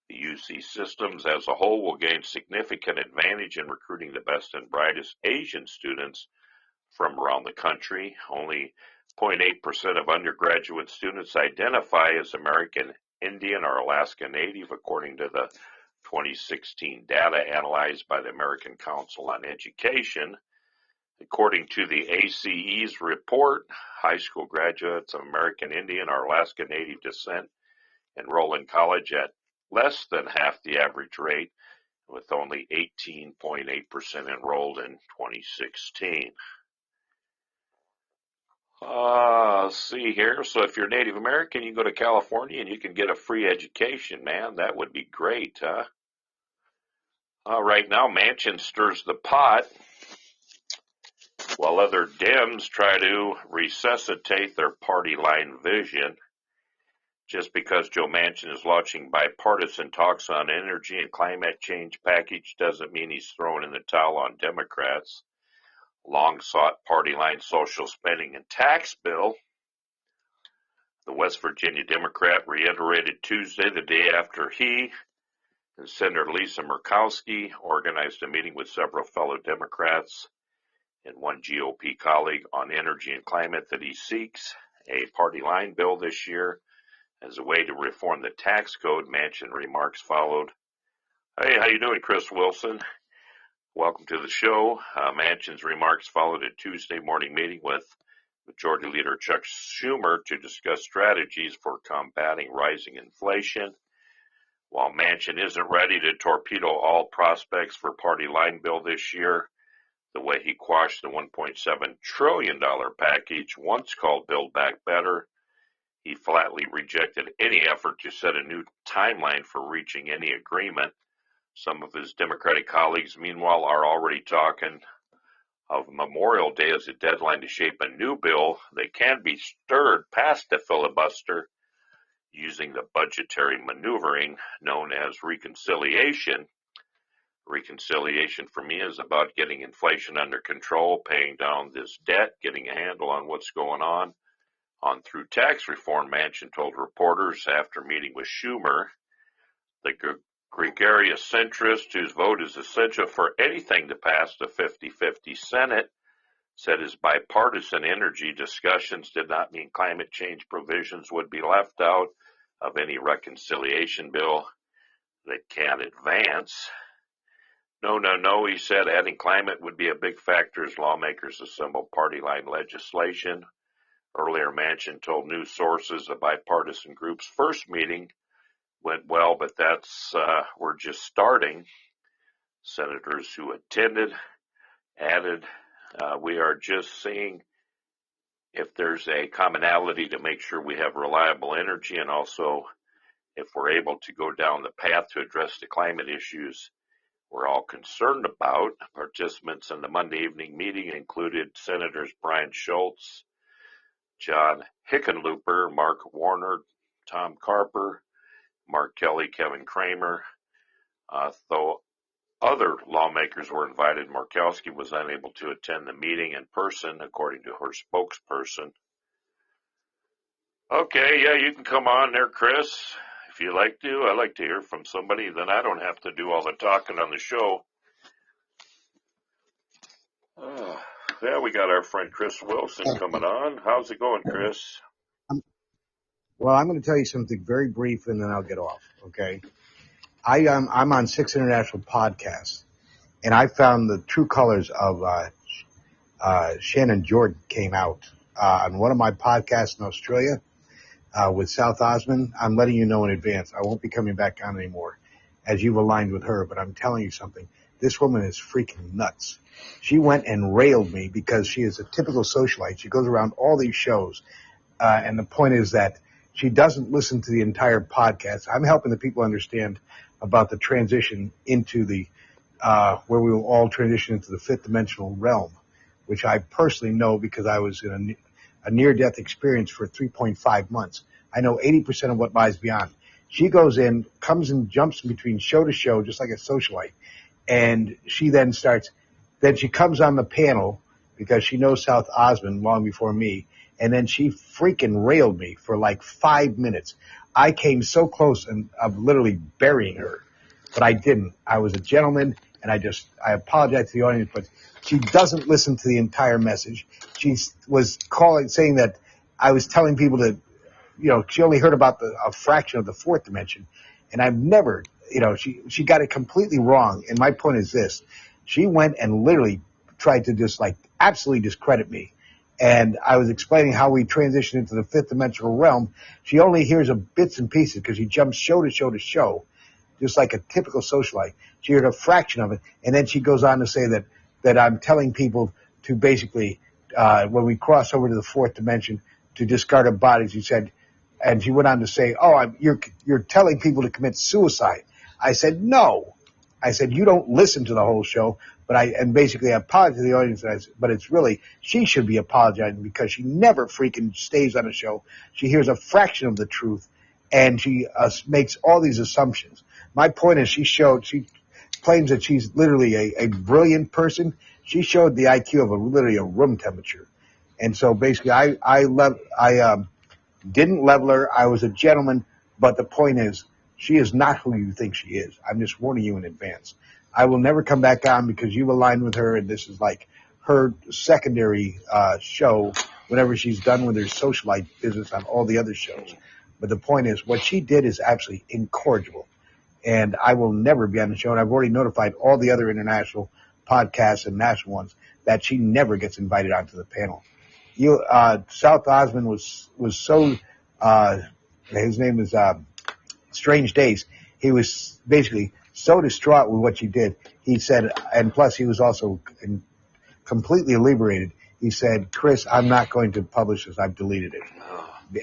The UC systems as a whole will gain significant advantage in recruiting the best and brightest Asian students from around the country. Only 0.8% of undergraduate students identify as American Indian or Alaska Native, according to the 2016 data analyzed by the American Council on Education. According to the ACE's report, high school graduates of American Indian or Alaska Native descent enroll in college at less than half the average rate, with only 18.8% enrolled in 2016. Let's see here. So if you're Native American, you go to California and you can get a free education, man. That would be great, huh? Right now, Manchin stirs the pot while other Dems try to resuscitate their party line vision. Just because Joe Manchin is launching bipartisan talks on energy and climate change package doesn't mean he's throwing in the towel on Democrats' long-sought party line social spending and tax bill. The West Virginia Democrat reiterated Tuesday, the day after he and Senator Lisa Murkowski organized a meeting with several fellow Democrats and one GOP colleague on energy and climate, that he seeks a party line bill this year as a way to reform the tax code. Manchin remarks followed. Hey, how you doing, Chris Wilson? Welcome to the show. Manchin's remarks followed a Tuesday morning meeting with Majority Leader Chuck Schumer to discuss strategies for combating rising inflation. While Manchin isn't ready to torpedo all prospects for party line bill this year, the way he quashed the $1.7 trillion package once called Build Back Better, he flatly rejected any effort to set a new timeline for reaching any agreement. Some of his Democratic colleagues, meanwhile, are already talking of Memorial Day as a deadline to shape a new bill that can be stirred past the filibuster using the budgetary maneuvering known as reconciliation. Reconciliation for me is about getting inflation under control, paying down this debt, getting a handle on what's going on On through tax reform, Manchin told reporters after meeting with Schumer, the gregarious centrist whose vote is essential for anything to pass the 50-50 Senate, said his bipartisan energy discussions did not mean climate change provisions would be left out of any reconciliation bill that can advance. No, he said adding climate would be a big factor as lawmakers assemble party line legislation. Earlier, Manchin told news sources the bipartisan group's first meeting went well, but we're just starting. Senators who attended added, we are just seeing if there's a commonality to make sure we have reliable energy, and also if we're able to go down the path to address the climate issues we're all concerned about. Participants in the Monday evening meeting included Senators Brian Schultz, John Hickenlooper, Mark Warner, Tom Carper, Mark Kelly, Kevin Kramer. Though other lawmakers were invited, Murkowski was unable to attend the meeting in person, according to her spokesperson. Okay, yeah, you can come on there, Chris, if you like to. I like to hear from somebody, then I don't have to do all the talking on the show. Yeah, we got our friend Chris Wilson coming on. How's it going, Chris? Well, I'm going to tell you something very brief, and then I'll get off, okay? I'm on 6 International Podcasts, and I found the true colors of Shannon Jordan came out on one of my podcasts in Australia with South Osmond. I'm letting you know in advance. I won't be coming back on anymore, as you've aligned with her, but I'm telling you something. This woman is freaking nuts. She went and railed me because she is a typical socialite. She goes around all these shows, and the point is that she doesn't listen to the entire podcast. I'm helping the people understand about the transition into the where we will all transition into the fifth dimensional realm, which I personally know because I was in a near-death experience for 3.5 months. I know 80% of what lies beyond. She goes in, comes and jumps between show to show, just like a socialite, and she then she comes on the panel because she knows South Osmond long before me, and then she freaking railed me for like 5 minutes. I came so close of literally burying her, but I didn't. I was a gentleman, and I apologize to the audience, but she doesn't listen to the entire message. She was saying that I was telling people to, she only heard about a fraction of the fourth dimension, and I've never, she got it completely wrong. And my point is this: she went and literally tried to just absolutely discredit me. And I was explaining how we transition into the fifth dimensional realm. She only hears bits and pieces because she jumps show to show to show, just like a typical socialite. She heard a fraction of it, and then she goes on to say that I'm telling people to basically, when we cross over to the fourth dimension, to discard our bodies. She said, and she went on to say, you're telling people to commit suicide. I said, no. I said, you don't listen to the whole show. And basically I apologized to the audience, but it's really, she should be apologizing because she never freaking stays on a show. She hears a fraction of the truth, and she makes all these assumptions. My point is, she claims that she's literally a brilliant person. She showed the IQ of literally a room temperature. And so basically I didn't level her. I was a gentleman, but the point is, she is not who you think she is. I'm just warning you in advance. I will never come back on because you've aligned with her, and this is like her secondary show whenever she's done with her socialite business on all the other shows. But the point is, what she did is absolutely incorrigible, and I will never be on the show. And I've already notified all the other international podcasts and national ones that she never gets invited onto the panel. South Osmond was so, his name is Strange Days. He was basically so distraught with what you did. He said, and plus he was also completely liberated. He said, Chris, I'm not going to publish this. I've deleted it.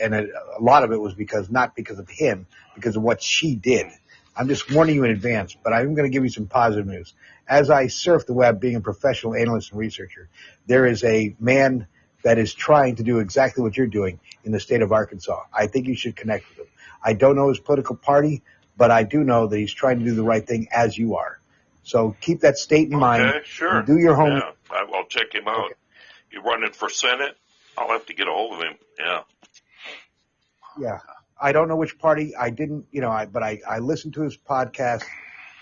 And a lot of it was not because of him, because of what she did. I'm just warning you in advance, but I'm going to give you some positive news. As I surf the web, being a professional analyst and researcher, there is a man that is trying to do exactly what you're doing in the state of Arkansas. I think you should connect with him. I don't know his political party, but I do know that he's trying to do the right thing as you are. So keep that state in mind. Okay, sure. Do your homework. Yeah, I'll check him out. Okay. You running for Senate? I'll have to get a hold of him. Yeah. Yeah. I don't know which party. I didn't, but I listened to his podcast,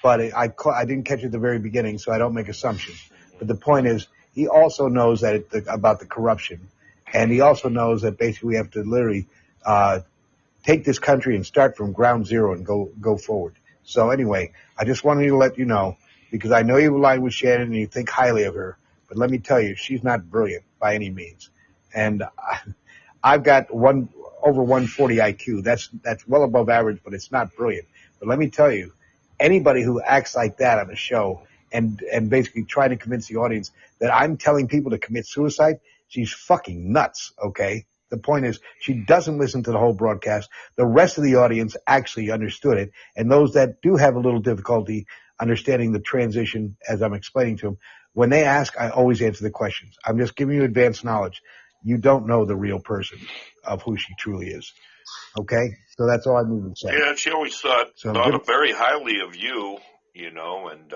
but I didn't catch it at the very beginning, so I don't make assumptions. But the point is, he also knows that about the corruption, and he also knows that basically we have to literally take this country and start from ground zero and go forward. So anyway, I just wanted to let you know, because I know you align with Shannon and you think highly of her, but let me tell you, she's not brilliant by any means. And I've got over 140 IQ. That's well above average, but it's not brilliant. But let me tell you, anybody who acts like that on a show and basically trying to convince the audience that I'm telling people to commit suicide, she's fucking nuts, okay? The point is, she doesn't listen to the whole broadcast. The rest of the audience actually understood it, and those that do have a little difficulty understanding the transition, as I'm explaining to them, when they ask, I always answer the questions. I'm just giving you advanced knowledge. You don't know the real person of who she truly is. Okay? So that's all I need to say. Yeah, she always thought very highly of you, and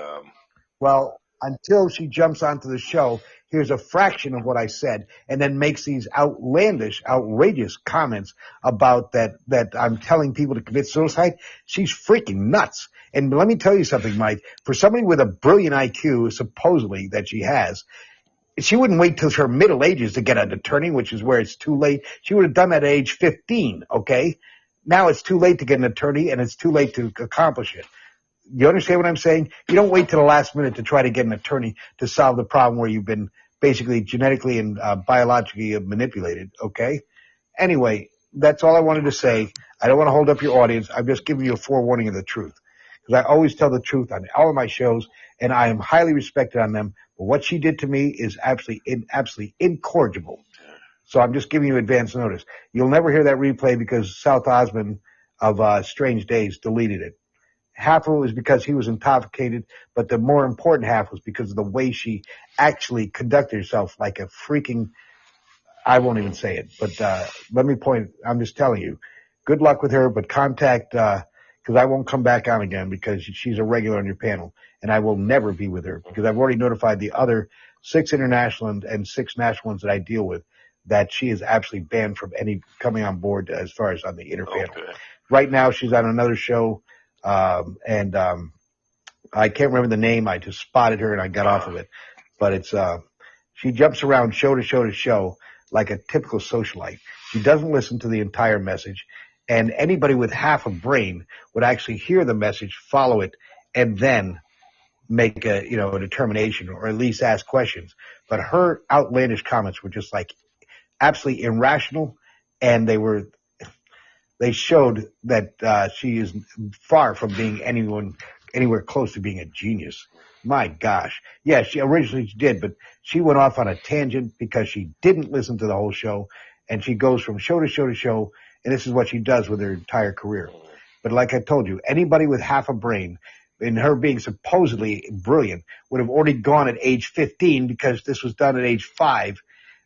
well, until she jumps onto the show, here's a fraction of what I said, and then makes these outlandish, outrageous comments about that I'm telling people to commit suicide. She's freaking nuts. And let me tell you something, Mike. For somebody with a brilliant IQ, supposedly, that she has, she wouldn't wait till her middle ages to get an attorney, which is where it's too late. She would have done that at age 15, okay? Now it's too late to get an attorney, and it's too late to accomplish it. You understand what I'm saying? You don't wait till the last minute to try to get an attorney to solve the problem where you've been basically genetically and biologically manipulated, okay? Anyway, that's all I wanted to say. I don't want to hold up your audience. I'm just giving you a forewarning of the truth. Because I always tell the truth on all of my shows, and I am highly respected on them. But what she did to me is absolutely incorrigible. So I'm just giving you advance notice. You'll never hear that replay because South Osmond of Strange Days deleted it. Half of it was because he was intoxicated, but the more important half was because of the way she actually conducted herself like a freaking, I won't even say it, but I'm just telling you, good luck with her, but contact, because I won't come back on again because she's a regular on your panel, and I will never be with her because I've already notified the other 6 international and 6 national ones that I deal with that she is absolutely banned from any coming on board as far as on the inner panel. Right now, she's on another show. I can't remember the name. I just spotted her and I got off of it. But it's, she jumps around show to show to show like a typical socialite. She doesn't listen to the entire message. And anybody with half a brain would actually hear the message, follow it, and then make a determination or at least ask questions. But her outlandish comments were just like absolutely irrational, and they showed that she is far from being anywhere close to being a genius. My gosh. Yeah, she originally did, but she went off on a tangent because she didn't listen to the whole show, and she goes from show to show to show, and this is what she does with her entire career. But like I told you, anybody with half a brain, and her being supposedly brilliant, would have already gone at age 15 because this was done at age 5,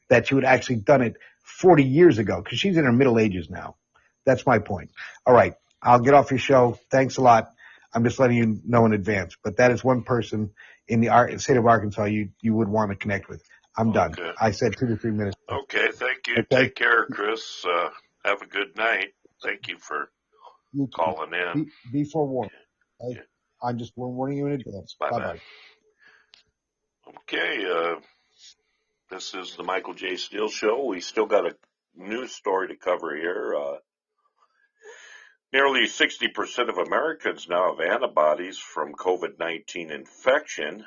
that she would have actually done it 40 years ago because she's in her middle ages now. That's my point. All right. I'll get off your show. Thanks a lot. I'm just letting you know in advance. But that is one person in the state of Arkansas you would want to connect with. I'm done. I said 2 to 3 minutes. Okay. Thank you. Okay. Take care, Chris. Have a good night. Thank you for calling in. Be forewarned. Okay? Yeah. I'm just warning you in advance. Bye-bye. Okay. This is the Michael J. Steele Show. We still got a news story to cover here. Nearly 60% of Americans now have antibodies from COVID-19 infection.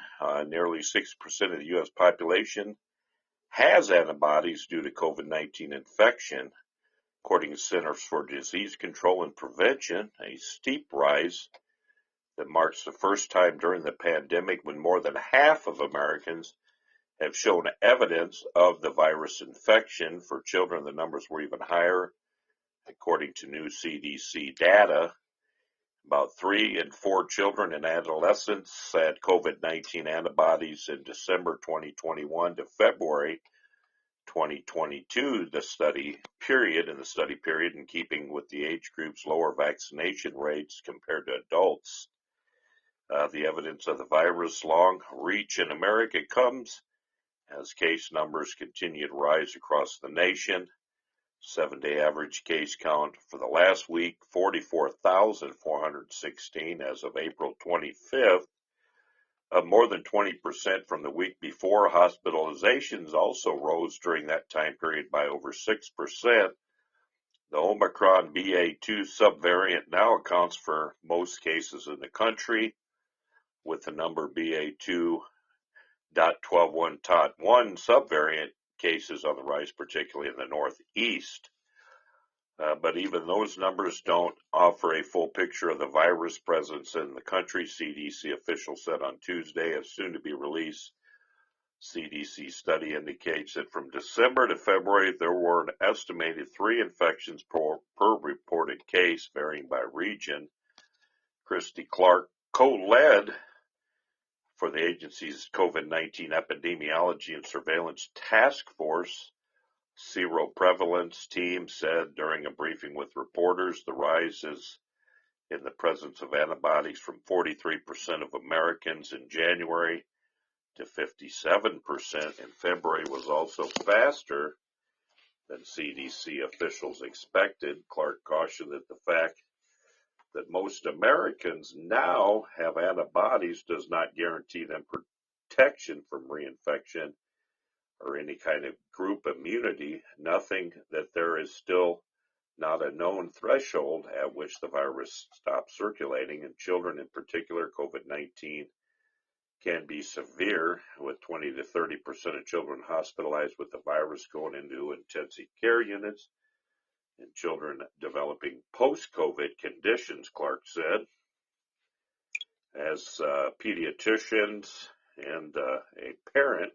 Nearly 60% of the U.S. population has antibodies due to COVID-19 infection. According to Centers for Disease Control and Prevention, a steep rise that marks the first time during the pandemic when more than half of Americans have shown evidence of the virus infection. For children, the numbers were even higher. According to new CDC data, about 3 in 4 children and adolescents had COVID-19 antibodies in December 2021 to February 2022, the study period, in keeping with the age group's lower vaccination rates compared to adults. The evidence of the virus' long reach in America comes as case numbers continue to rise across the nation. 7-day average case count for the last week, 44,416 as of April 25th, up more than 20% from the week before. Hospitalizations also rose during that time period by over 6%. The Omicron BA2 subvariant now accounts for most cases in the country, with the number BA2.121.1 subvariant cases on the rise, particularly in the Northeast. But even those numbers don't offer a full picture of the virus presence in the country, CDC officials said on Tuesday. A soon-to-be-released CDC study indicates that from December to February, there were an estimated 3 infections per reported case, varying by region. Christy Clark co-led for the agency's COVID-19 epidemiology and surveillance task force seroprevalence team said during a briefing with reporters the rise is in the presence of antibodies from 43% of Americans in January to 57% in February was also faster than CDC officials expected. Clark cautioned that the fact that most Americans now have antibodies does not guarantee them protection from reinfection or any kind of group immunity, nothing that there is still not a known threshold at which the virus stops circulating. In children in particular, COVID-19 can be severe, with 20 to 30% of children hospitalized with the virus going into intensive care units, and children developing post-COVID conditions, Clark said. As pediatricians and a parent,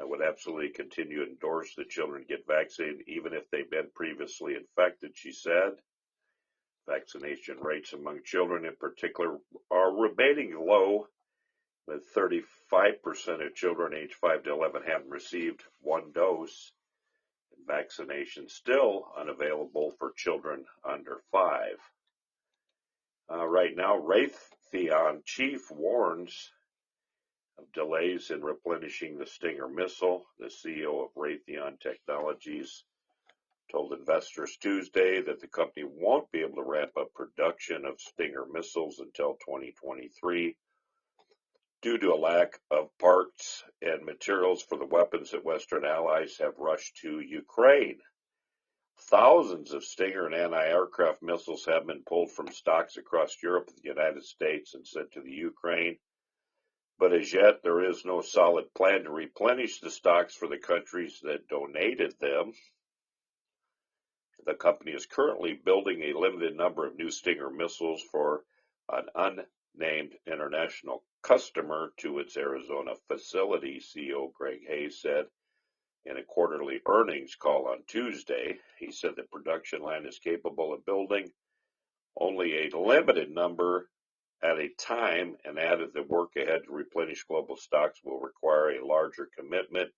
I would absolutely continue to endorse that children get vaccinated even if they've been previously infected, she said. Vaccination rates among children in particular are remaining low, with 35% of children aged 5 to 11 having received 1 dose, and vaccination still unavailable for children under 5. Right now, Raytheon chief warns of delays in replenishing the Stinger missile. The CEO of Raytheon Technologies told investors Tuesday that the company won't be able to ramp up production of Stinger missiles until 2023 due to a lack of parts and materials for the weapons that Western allies have rushed to Ukraine. Thousands of Stinger and anti-aircraft missiles have been pulled from stocks across Europe and the United States and sent to the Ukraine. But as yet, there is no solid plan to replenish the stocks for the countries that donated them. The company is currently building a limited number of new Stinger missiles for an unnamed international customer to its Arizona facility, CEO Greg Hayes said in a quarterly earnings call on Tuesday. He said the production line is capable of building only a limited number at a time, and added that work ahead to replenish global stocks will require a larger commitment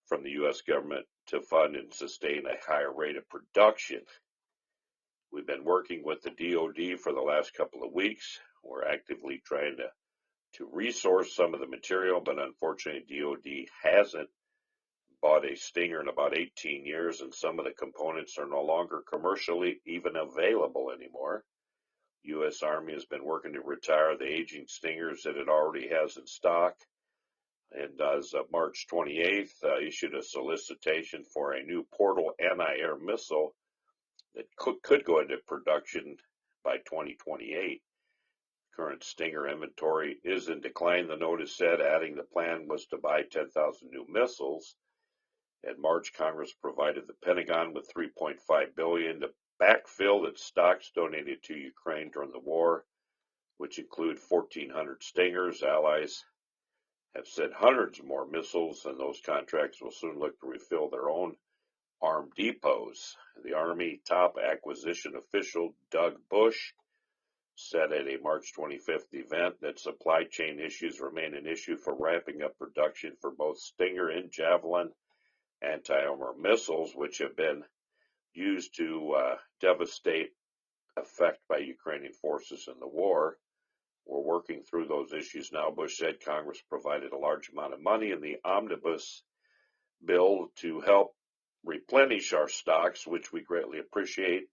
from the U.S. government to fund and sustain a higher rate of production. We've been working with the DoD for the last couple of weeks. We're actively trying to resource some of the material, but unfortunately DoD hasn't bought a Stinger in about 18 years, and some of the components are no longer commercially even available anymore. U.S. Army has been working to retire the aging Stingers that it already has in stock, and as of March 28th, issued a solicitation for a new Portal anti-air missile that could go into production by 2028. Current Stinger inventory is in decline, the notice said, adding the plan was to buy 10,000 new missiles. In March, Congress provided the Pentagon with $3.5 billion to backfill its stocks donated to Ukraine during the war, which include 1,400 Stingers. Allies have sent hundreds more missiles, and those contracts will soon look to refill their own armed depots. The Army top acquisition official Doug Bush said at a March 25th event that supply chain issues remain an issue for ramping up production for both Stinger and Javelin anti-armor missiles, which have been used to devastate effect by Ukrainian forces in the war. We're working through those issues now. Bush said Congress provided a large amount of money in the omnibus bill to help replenish our stocks, which we greatly appreciate,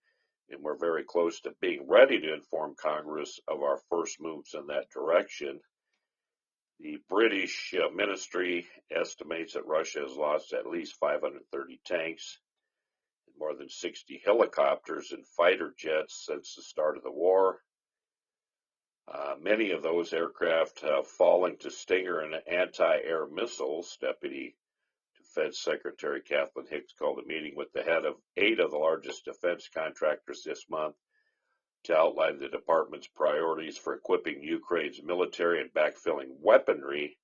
and we're very close to being ready to inform Congress of our first moves in that direction. The British ministry estimates that Russia has lost at least 530 tanks and more than 60 helicopters and fighter jets since the start of the war. Many of those aircraft have fallen to Stinger and anti-air missiles. Deputy Defense Secretary Kathleen Hicks called a meeting with the head of 8 of the largest defense contractors this month to outline the department's priorities for equipping Ukraine's military and backfilling weaponry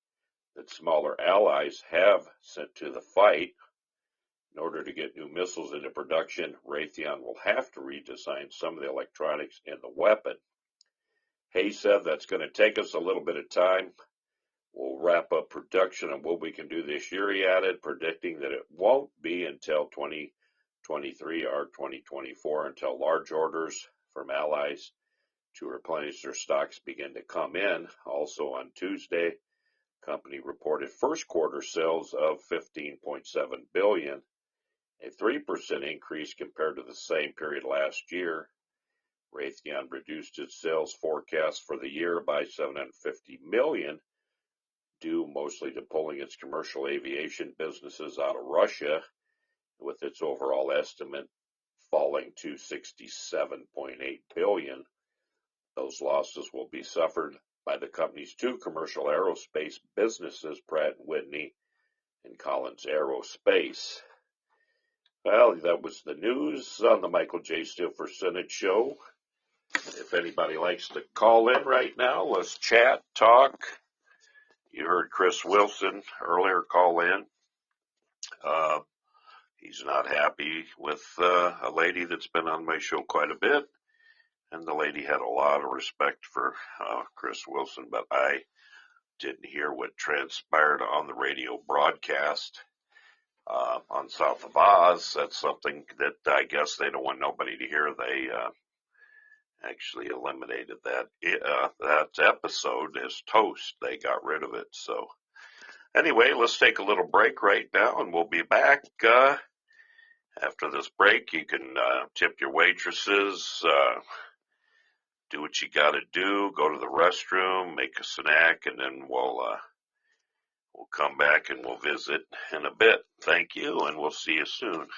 that smaller allies have sent to the fight. In order to get new missiles into production, Raytheon will have to redesign some of the electronics in the weapon. Hayes said that's going to take us a little bit of time. We'll wrap up production on what we can do this year, he added, predicting that it won't be until 2023 or 2024 until large orders from allies to replenish their stocks begin to come in. Also on Tuesday, the company reported first quarter sales of $15.7 billion, a 3% increase compared to the same period last year. Raytheon reduced its sales forecast for the year by $750 million, due mostly to pulling its commercial aviation businesses out of Russia, with its overall estimate falling to $67.8 billion. Those losses will be suffered by the company's 2 commercial aerospace businesses, Pratt & Whitney and Collins Aerospace. Well, that was the news on the Michael J. Stilfer Senate Show. If anybody likes to call in right now, let's chat, talk. You heard Chris Wilson earlier call in. He's not happy with a lady that's been on my show quite a bit, and the lady had a lot of respect for Chris Wilson, but I didn't hear what transpired on the radio broadcast on South of Oz. That's something that I guess they don't want nobody to hear. They actually eliminated that episode as toast. They got rid of it. So anyway, let's take a little break right now, and we'll be back. After this break, you can tip your waitresses, do what you got to do, go to the restroom, make a snack, and then we'll come back and we'll visit in a bit. Thank you, and we'll see you soon.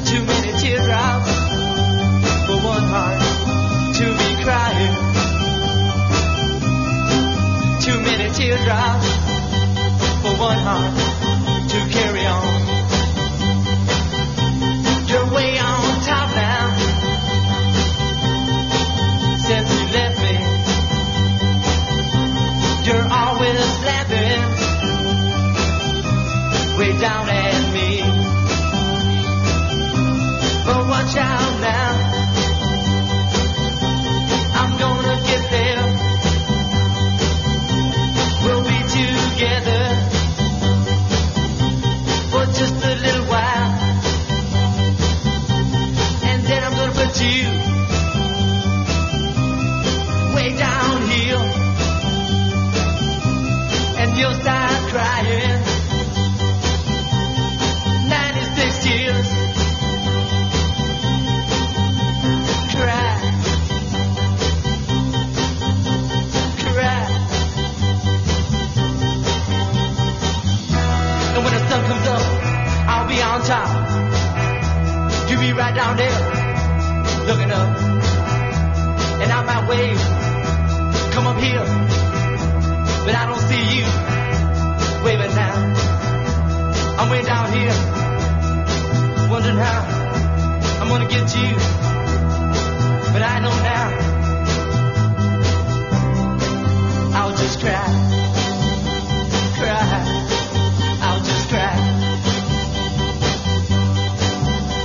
Too many teardrops for one heart to be crying. Too many teardrops for one heart to carry on. You're way on top now since you left me. You're always laughing way down at me. But watch out now, I'm gonna get there. We'll be together for just a little while, and then I'm gonna put you way down here, and you'll start crying. 96 years. Cry. And when the sun comes up, I'll be on top. You be right down there, looking up. And I might wave, come up here, but I don't see you waving now. I'm way down here, wondering how I'm gonna get to you. But I know now, I'll just cry, I'll just cry.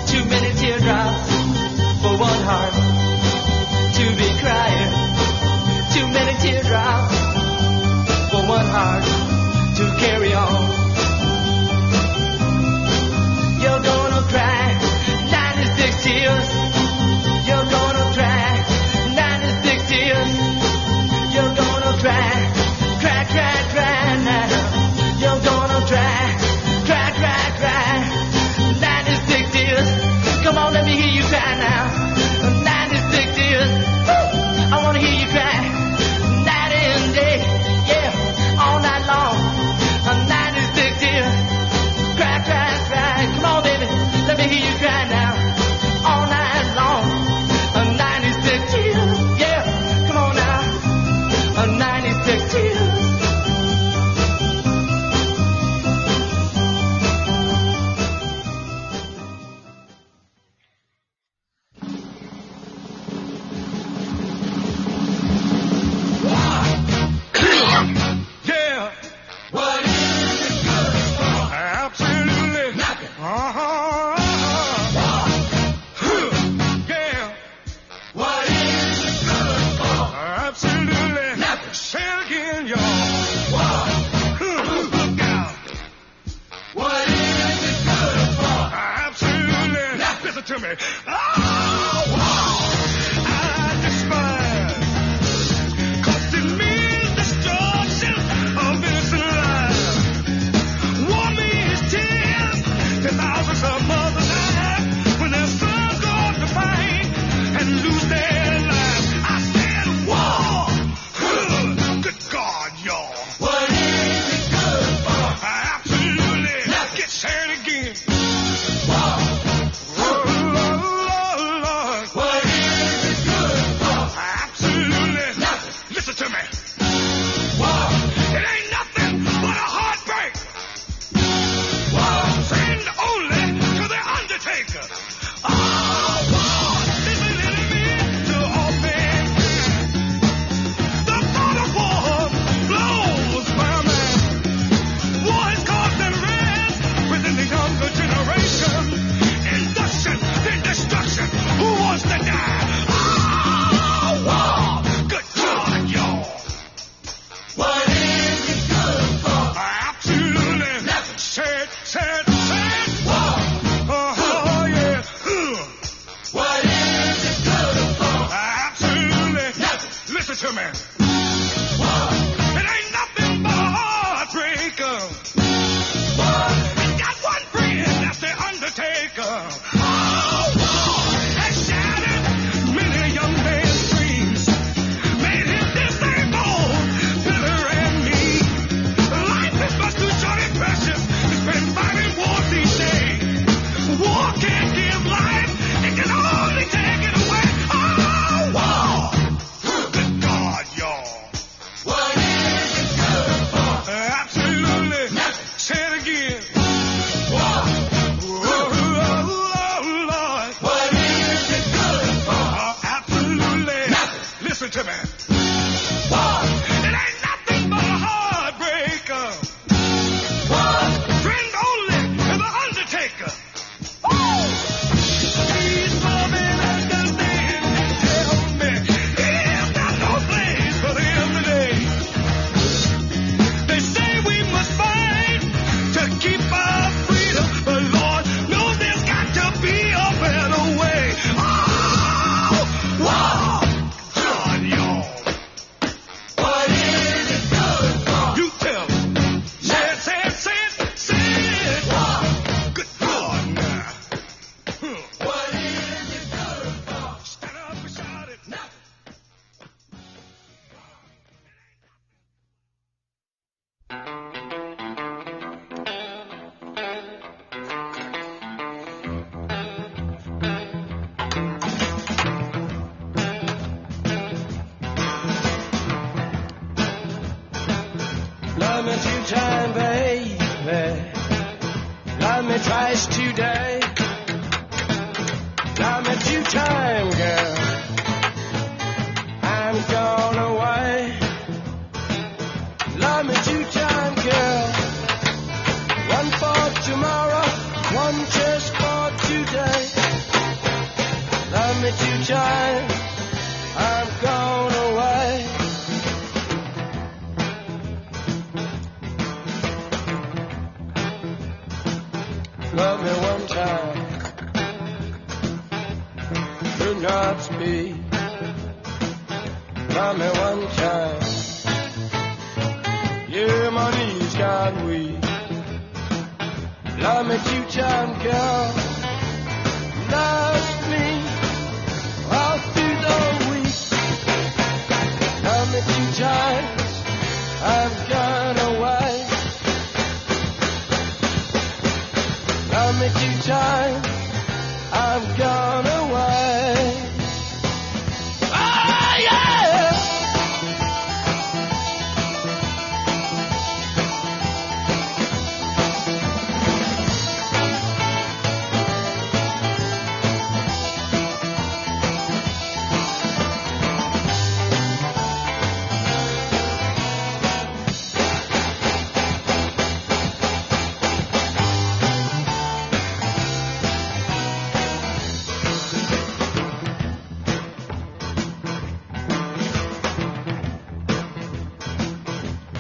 Too many teardrops for one heart to be crying. Too many teardrops for one heart to carry on. You're gonna cry 96 tears. to me. I despise. 'Cause it means destruction of innocent lives. War means tears to thousands of mothers die when their sons go off to fight and lose their lives. I said war. Good God, y'all. What is it good for? Absolutely. Get said again. War. Oh, Lord. What is it good for? Absolutely. Nothing. Listen to me. War. It ain't nothing but a heartbreak. War. Friend only to the undertaker. Oh, war is an enemy to all mankind. The thought of war blows my mind. War has caused unrest within the younger generation. Induction, then destruction. Who wants to die? Oh, war. Good God, y'all. What is it good for? Absolutely. Nothing. Said. War. Oh, yeah. What is it good for? Absolutely. Nothing. Listen to me. War. It ain't nothing but a heartbreaker. War. It's got one friend, that's the undertaker. Oh, war has shattered many a young man's dreams. Made him disabled, bitter and mean. Life is much too short and precious to spend fighting wars these days. War can't give life, it can only take it away. Oh, war. Good God, y'all. What is it good for? Absolutely. Nothing. Say it again. War. Oh, Lord. What is it good for? Absolutely. Nothing. Listen to me. War. It ain't nothing but a heartbreaker. War. Friend only to the undertaker. Woo! Please love and understand and tell me he's got no place for them today. They say we must fight to keep our freedom, but Lord knows there's got to be a better way. Oh, wow, God, y'all. What is it good for? You tell me. Say it. War. Good God, now. What is it good for? Stand up and shout it. Nothing. Love me 2 times, baby. Love me twice today. Love me 2 times, girl. I'm gone away. Love me 2 times, girl. One for tomorrow, one just for today. Love me 2 times. I'm gone away. Love me 1 time, could not speak. Love me 1 time, yeah, my knees got weak. Love me 2 times, girl. Love me all through the week. Love me 2 times, I've gone away. Love me 2 times, I've gone away. Oh, yeah!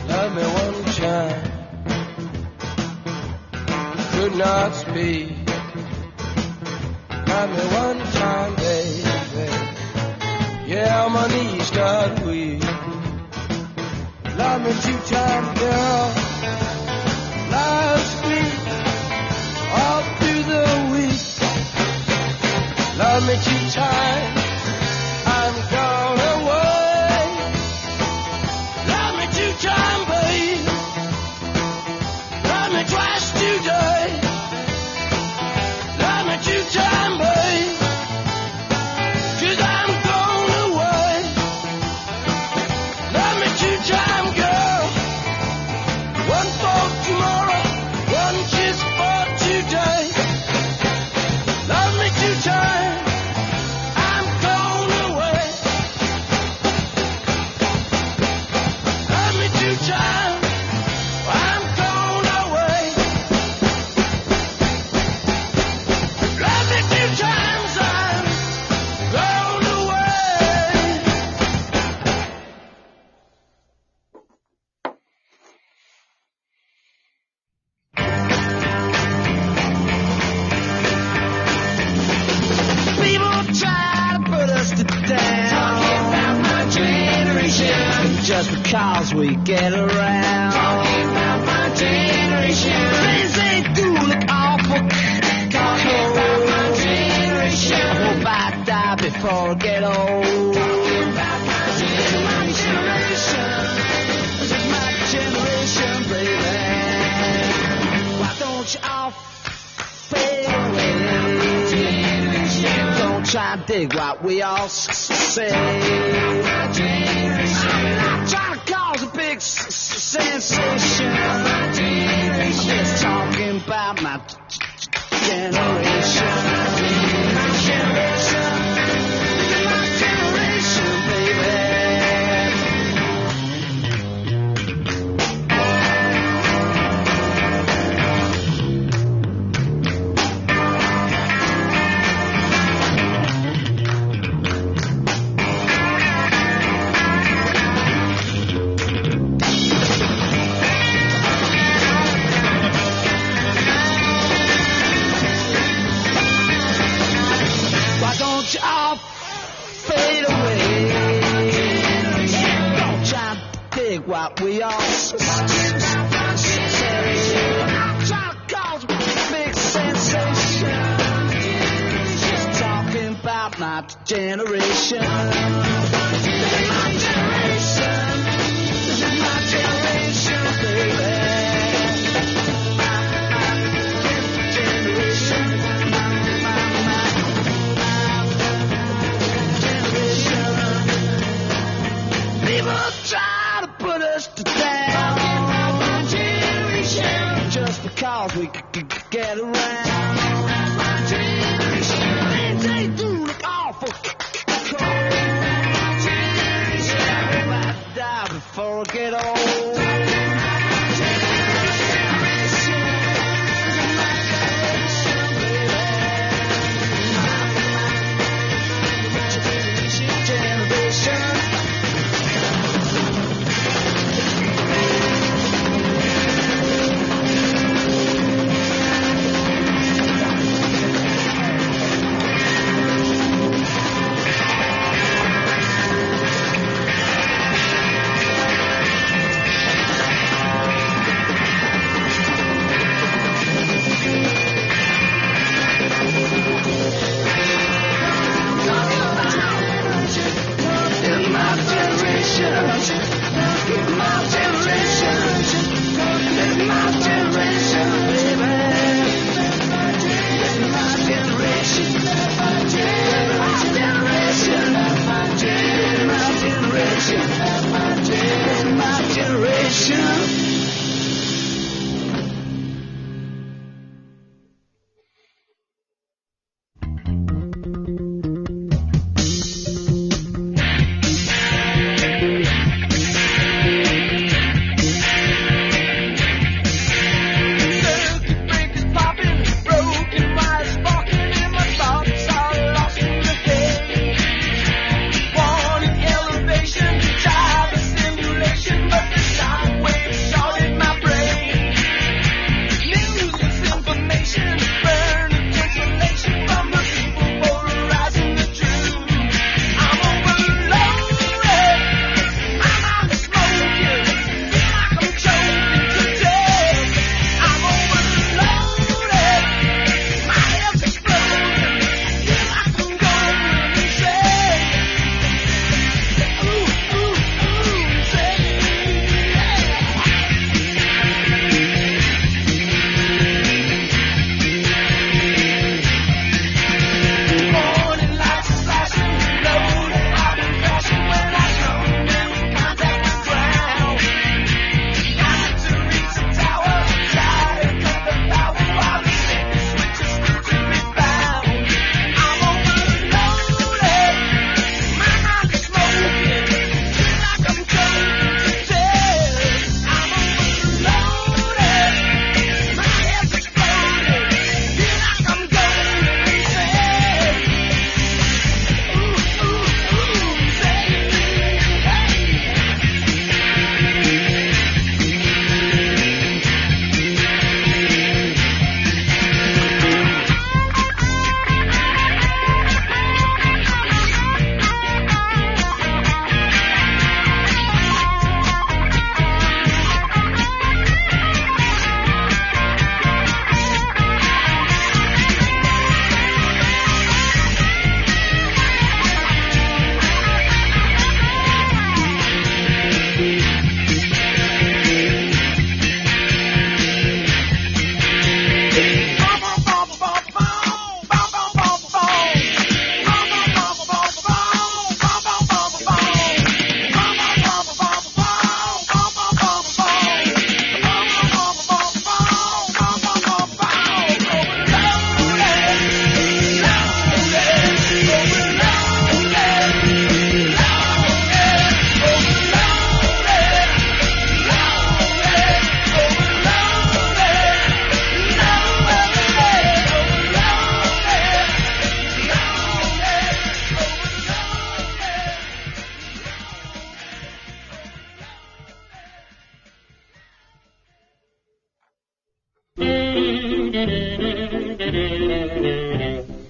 Love me 1 time, could not speak. Love me one time, baby. Yeah, my knees got weak. Love me 2 times, girl. Last week, all through the week. Love me 2 times, I'm gone away. Love me 2 times, babe. Love me twice today. Love me 2 times, babe. 'Cause I'm gone away. Love me 2 times, girl. 1 for tomorrow, 1 kiss for today. Love me 2 times, I'm gone away. Love me 2 times, I'm gone away. Love me 2 times, I'm gone away. People try to put us to down. Talking about my generation. Just because we get around. Talking about my generation. Things they do look awful. Talking about my generation. I hope I die before I get old. Talking about my generation. This is my generation, baby. Why don't you all fade away? Don't try to dig what we all say. I'm not trying to cause a big sensation. I'm just talking about my generation. My generation. This is my generation, baby. Why don't you all fade away? Don't try to dig what we all say. I'm trying to cause a big sensation. Just talking about my generation. This is my generation. This is my generation, baby. People try to put us to down. Just because we could get around. They do look awful cold. I hope I die before I get old. Generation.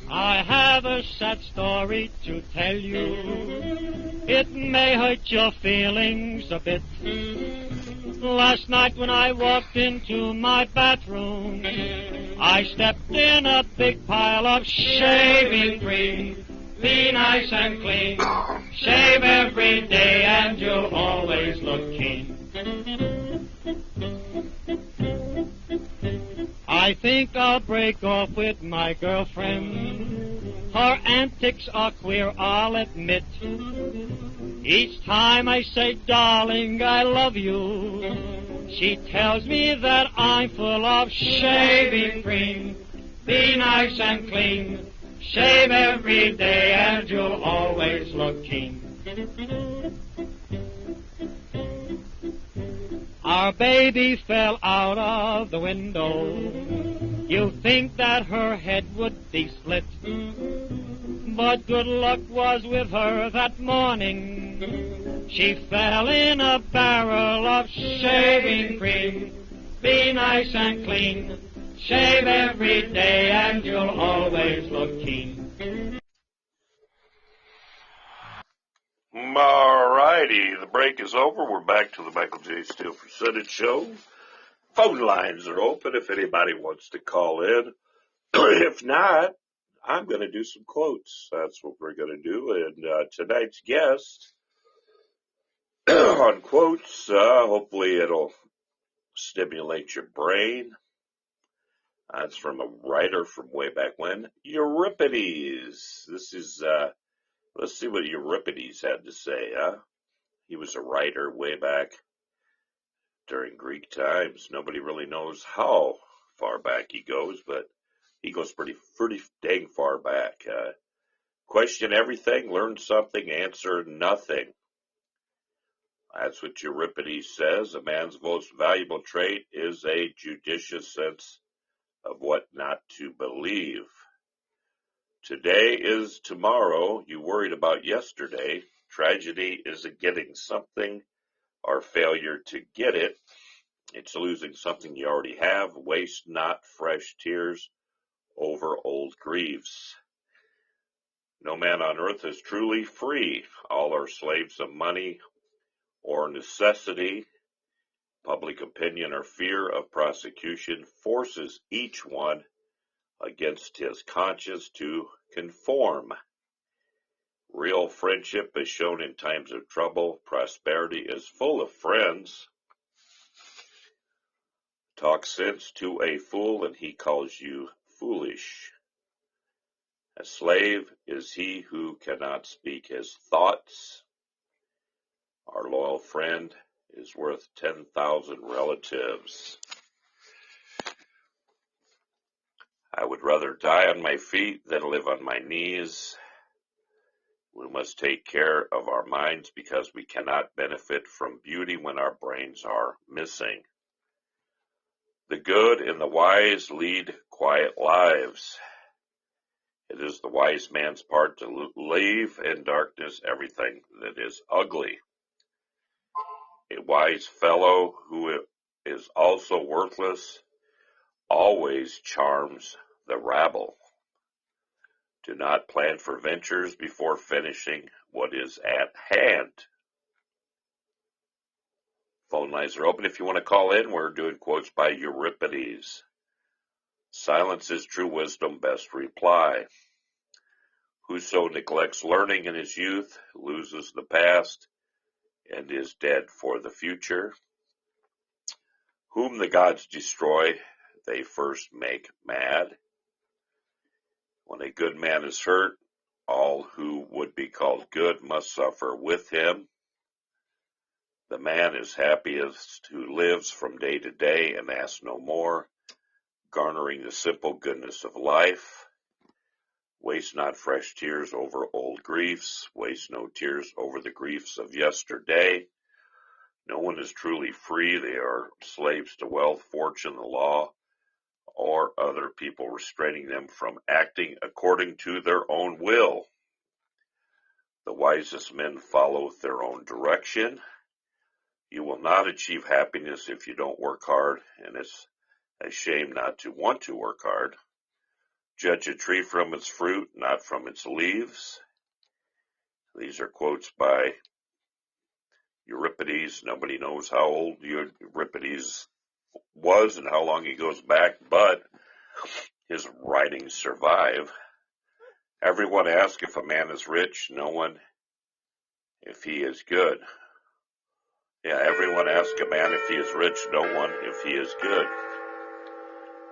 I have a sad story to tell you. It may hurt your feelings a bit. Last night when I walked into my bathroom, I stepped in a big pile of shaving cream. Be nice and clean. Shave every day and you'll always look keen. I think I'll break off with my girlfriend. Her antics are queer, I'll admit. Each time I say, darling, I love you, she tells me that I'm full of shaving cream. Be nice and clean. Shave every day and you'll always look keen. Our baby fell out of the window. You think that her head would be split. But good luck was with her that morning. She fell in a barrel of shaving cream. Be nice and clean. Shave every day and you'll always look keen. Alrighty, the break is over. We're back to the Michael J. Steele Percentage Show. Phone lines are open if anybody wants to call in. If not, I'm going to do some quotes. That's what we're going to do. And tonight's guest on quotes, hopefully it'll stimulate your brain. That's from a writer from way back when, Euripides. This is, let's see what Euripides had to say, huh? He was a writer way back during Greek times. Nobody really knows how far back he goes, but he goes pretty dang far back. Question everything, learn something, answer nothing. That's what Euripides says. A man's most valuable trait is a judicious sense of what not to believe. Today is tomorrow. You worried about yesterday. Tragedy isn't getting something or failure to get it. It's losing something you already have. Waste not fresh tears over old griefs. No man on earth is truly free. All are slaves of money or necessity. Public opinion or fear of prosecution forces each one against his conscience to conform. Real friendship is shown in times of trouble. Prosperity is full of friends. Talk sense to a fool and he calls you foolish. A slave is he who cannot speak his thoughts. Our loyal friend is worth 10,000 relatives. I would rather die on my feet than live on my knees. We must take care of our minds because we cannot benefit from beauty when our brains are missing. The good and the wise lead quiet lives. It is the wise man's part to leave in darkness everything that is ugly. A wise fellow who is also worthless always charms the rabble. Do not plan for ventures before finishing what is at hand. Phone lines are open if you want to call in. We're doing quotes by Euripides. Silence is true wisdom, best reply. Whoso neglects learning in his youth loses the past and is dead for the future. Whom the gods destroy, they first make mad. When a good man is hurt, all who would be called good must suffer with him. The man is happiest who lives from day to day and asks no more, garnering the simple goodness of life. Waste not fresh tears over old griefs. Waste no tears over the griefs of yesterday. No one is truly free. They are slaves to wealth, fortune, the law, or other people restraining them from acting according to their own will. The wisest men follow their own direction. You will not achieve happiness if you don't work hard, and it's ashamed not to want to work hard. Judge a tree from its fruit, not from its leaves. These are quotes by Euripides. Nobody knows how old Euripides was and how long he goes back, but his writings survive. Everyone asks if a man is rich, no one if he is good. Yeah, everyone asks a man if he is rich, no one if he is good.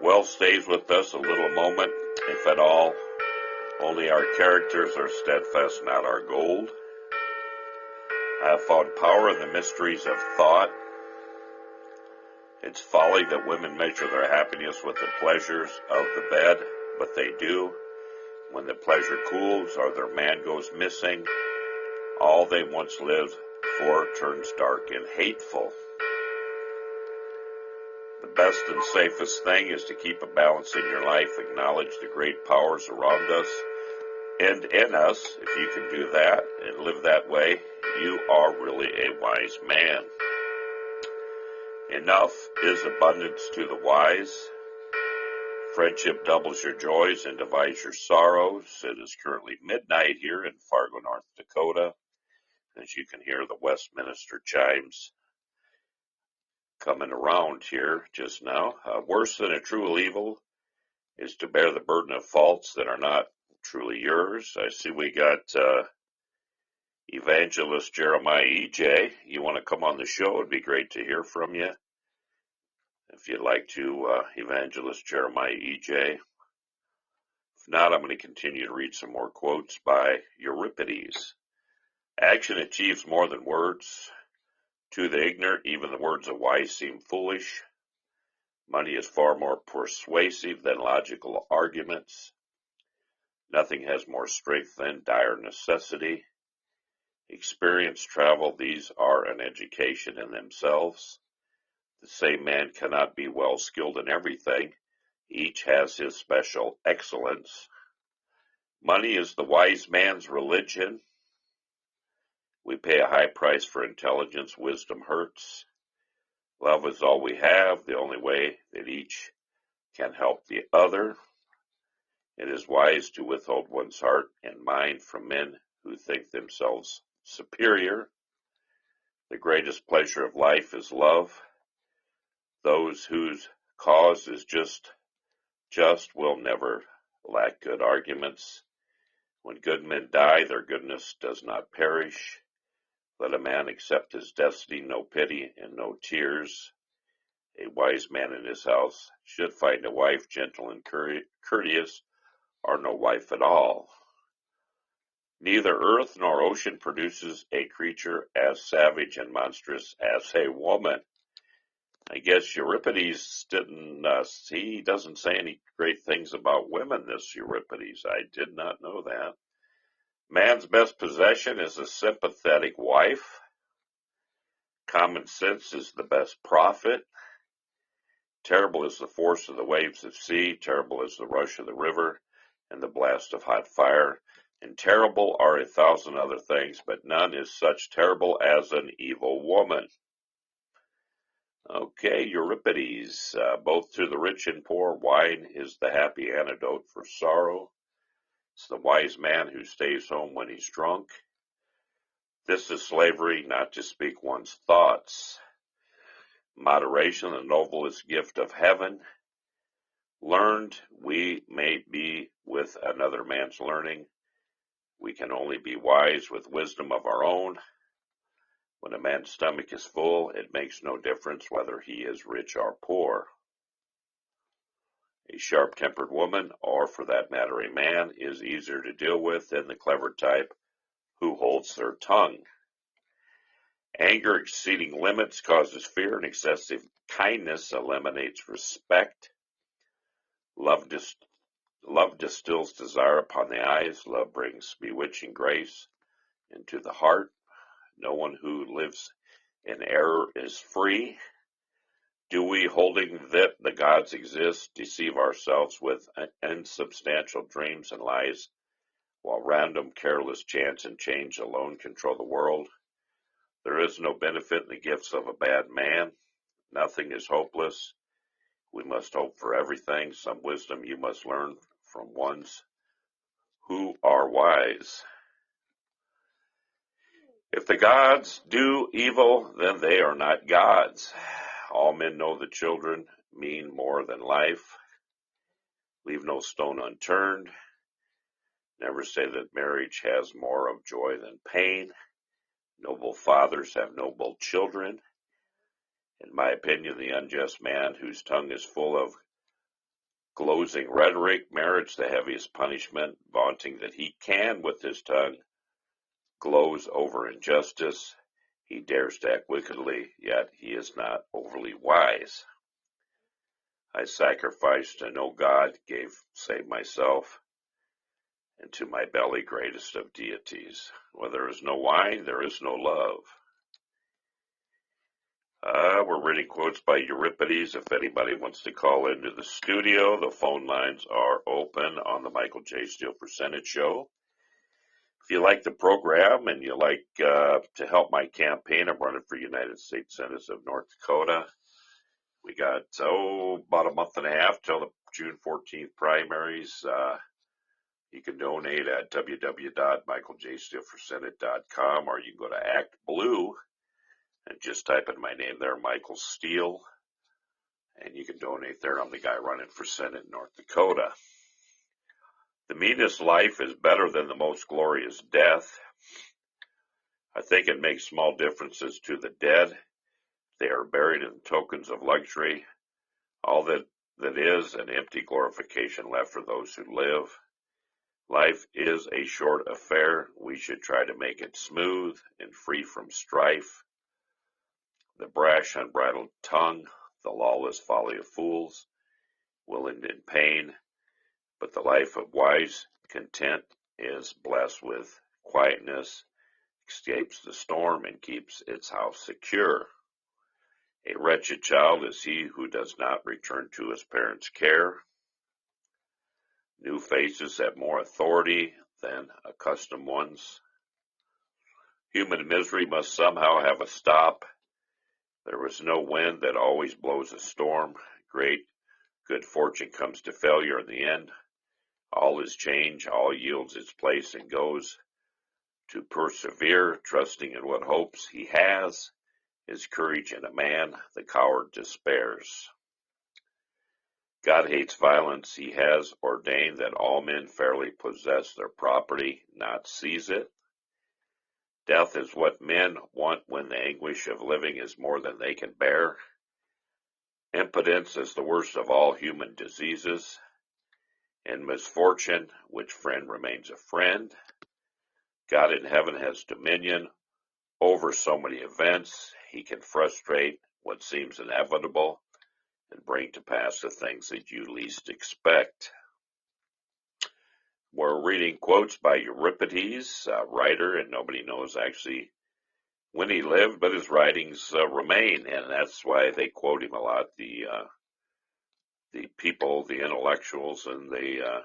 Wealth stays with us a little moment, if at all. Only our characters are steadfast, not our gold. I have found power in the mysteries of thought. It's folly that women measure their happiness with the pleasures of the bed, but they do. When the pleasure cools or their man goes missing, all they once lived for turns dark and hateful. The best and safest thing is to keep a balance in your life, acknowledge the great powers around us and in us. If you can do that and live that way, you are really a wise man. Enough is abundance to the wise. Friendship doubles your joys and divides your sorrows. It is currently midnight here in Fargo, North Dakota. As you can hear the Westminster chimes coming around here just now. Worse than a true evil is to bear the burden of faults that are not truly yours. I see we got Evangelist Jeremiah E.J. You want to come on the show? It'd be great to hear from you. If you'd like to, Evangelist Jeremiah E.J. If not, I'm going to continue to read some more quotes by Euripides. Action achieves more than words. To the ignorant, even the words of wise seem foolish. Money is far more persuasive than logical arguments. Nothing has more strength than dire necessity. Experience, travel, these are an education in themselves. The same man cannot be well skilled in everything. Each has his special excellence. Money is the wise man's religion. We pay a high price for intelligence. Wisdom hurts. Love is all we have, the only way that each can help the other. It is wise to withhold one's heart and mind from men who think themselves superior. The greatest pleasure of life is love. Those whose cause is just will never lack good arguments. When good men die, their goodness does not perish. Let a man accept his destiny, no pity and no tears. A wise man in his house should find a wife gentle and courteous, or no wife at all. Neither earth nor ocean produces a creature as savage and monstrous as a woman. I guess Euripides he doesn't say any great things about women, this Euripides. I did not know that. Man's best possession is a sympathetic wife. Common sense is the best prophet. Terrible is the force of the waves of sea. Terrible is the rush of the river and the blast of hot fire. And terrible are 1,000 other things, but none is such terrible as an evil woman. Okay, Euripides. Both to the rich and poor, wine is the happy antidote for sorrow. It's the wise man who stays home when he's drunk. This is slavery, not to speak one's thoughts. Moderation, the noblest gift of heaven. Learned, we may be with another man's learning. We can only be wise with wisdom of our own. When a man's stomach is full, it makes no difference whether he is rich or poor. A sharp-tempered woman, or for that matter a man, is easier to deal with than the clever type who holds their tongue. Anger exceeding limits causes fear, and excessive kindness eliminates respect. Love distills desire upon the eyes. Love brings bewitching grace into the heart. No one who lives in error is free. Do we, holding that the gods exist, deceive ourselves with insubstantial dreams and lies, while random, careless chance and change alone control the world? There is no benefit in the gifts of a bad man. Nothing is hopeless We must hope for everything. Some wisdom you must learn from ones who are wise. If the gods do evil, then they are not gods. All men know the children mean more than life. Leave no stone unturned. Never say that marriage has more of joy than pain. Noble fathers have noble children. In my opinion, the unjust man whose tongue is full of glozing rhetoric merits the heaviest punishment, vaunting that he can, with his tongue, gloze over injustice. He dares to act wickedly, yet he is not overly wise. I sacrificed to no God, save myself, and to my belly greatest of deities. Where there is no wine, there is no love. We're reading quotes by Euripides. If anybody wants to call into the studio, the phone lines are open on the Michael J. Steele Percentage Show. If you like the program and you like to help my campaign, I'm running for United States Senate of North Dakota. We got, about a month and a half till the June 14th primaries. You can donate at www.michaeljsteeleforsenate.com, or you can go to Act Blue and just type in my name there, Michael Steele, and you can donate there. I'm the guy running for Senate in North Dakota. The meanest life is better than the most glorious death. I think it makes small differences to the dead. They are buried in tokens of luxury. All that is an empty glorification left for those who live. Life is a short affair. We should try to make it smooth and free from strife. The brash, unbridled tongue, the lawless folly of fools, will end in pain. But the life of wise content is blessed with quietness, escapes the storm, and keeps its house secure. A wretched child is he who does not return to his parents' care. New faces have more authority than accustomed ones. Human misery must somehow have a stop. There is no wind that always blows a storm. Great good fortune comes to failure in the end. All is change, all yields its place and goes. To persevere, trusting in what hopes he has, is courage in a man, the coward despairs. God hates violence. He has ordained that all men fairly possess their property, not seize it. Death is what men want when the anguish of living is more than they can bear. Impotence is the worst of all human diseases. In misfortune, which friend remains a friend? God in heaven has dominion over so many events. He can frustrate what seems inevitable and bring to pass the things that you least expect. We're reading quotes by Euripides, a writer, and nobody knows actually when he lived, but his writings remain, and that's why they quote him a lot. The people, the intellectuals, and the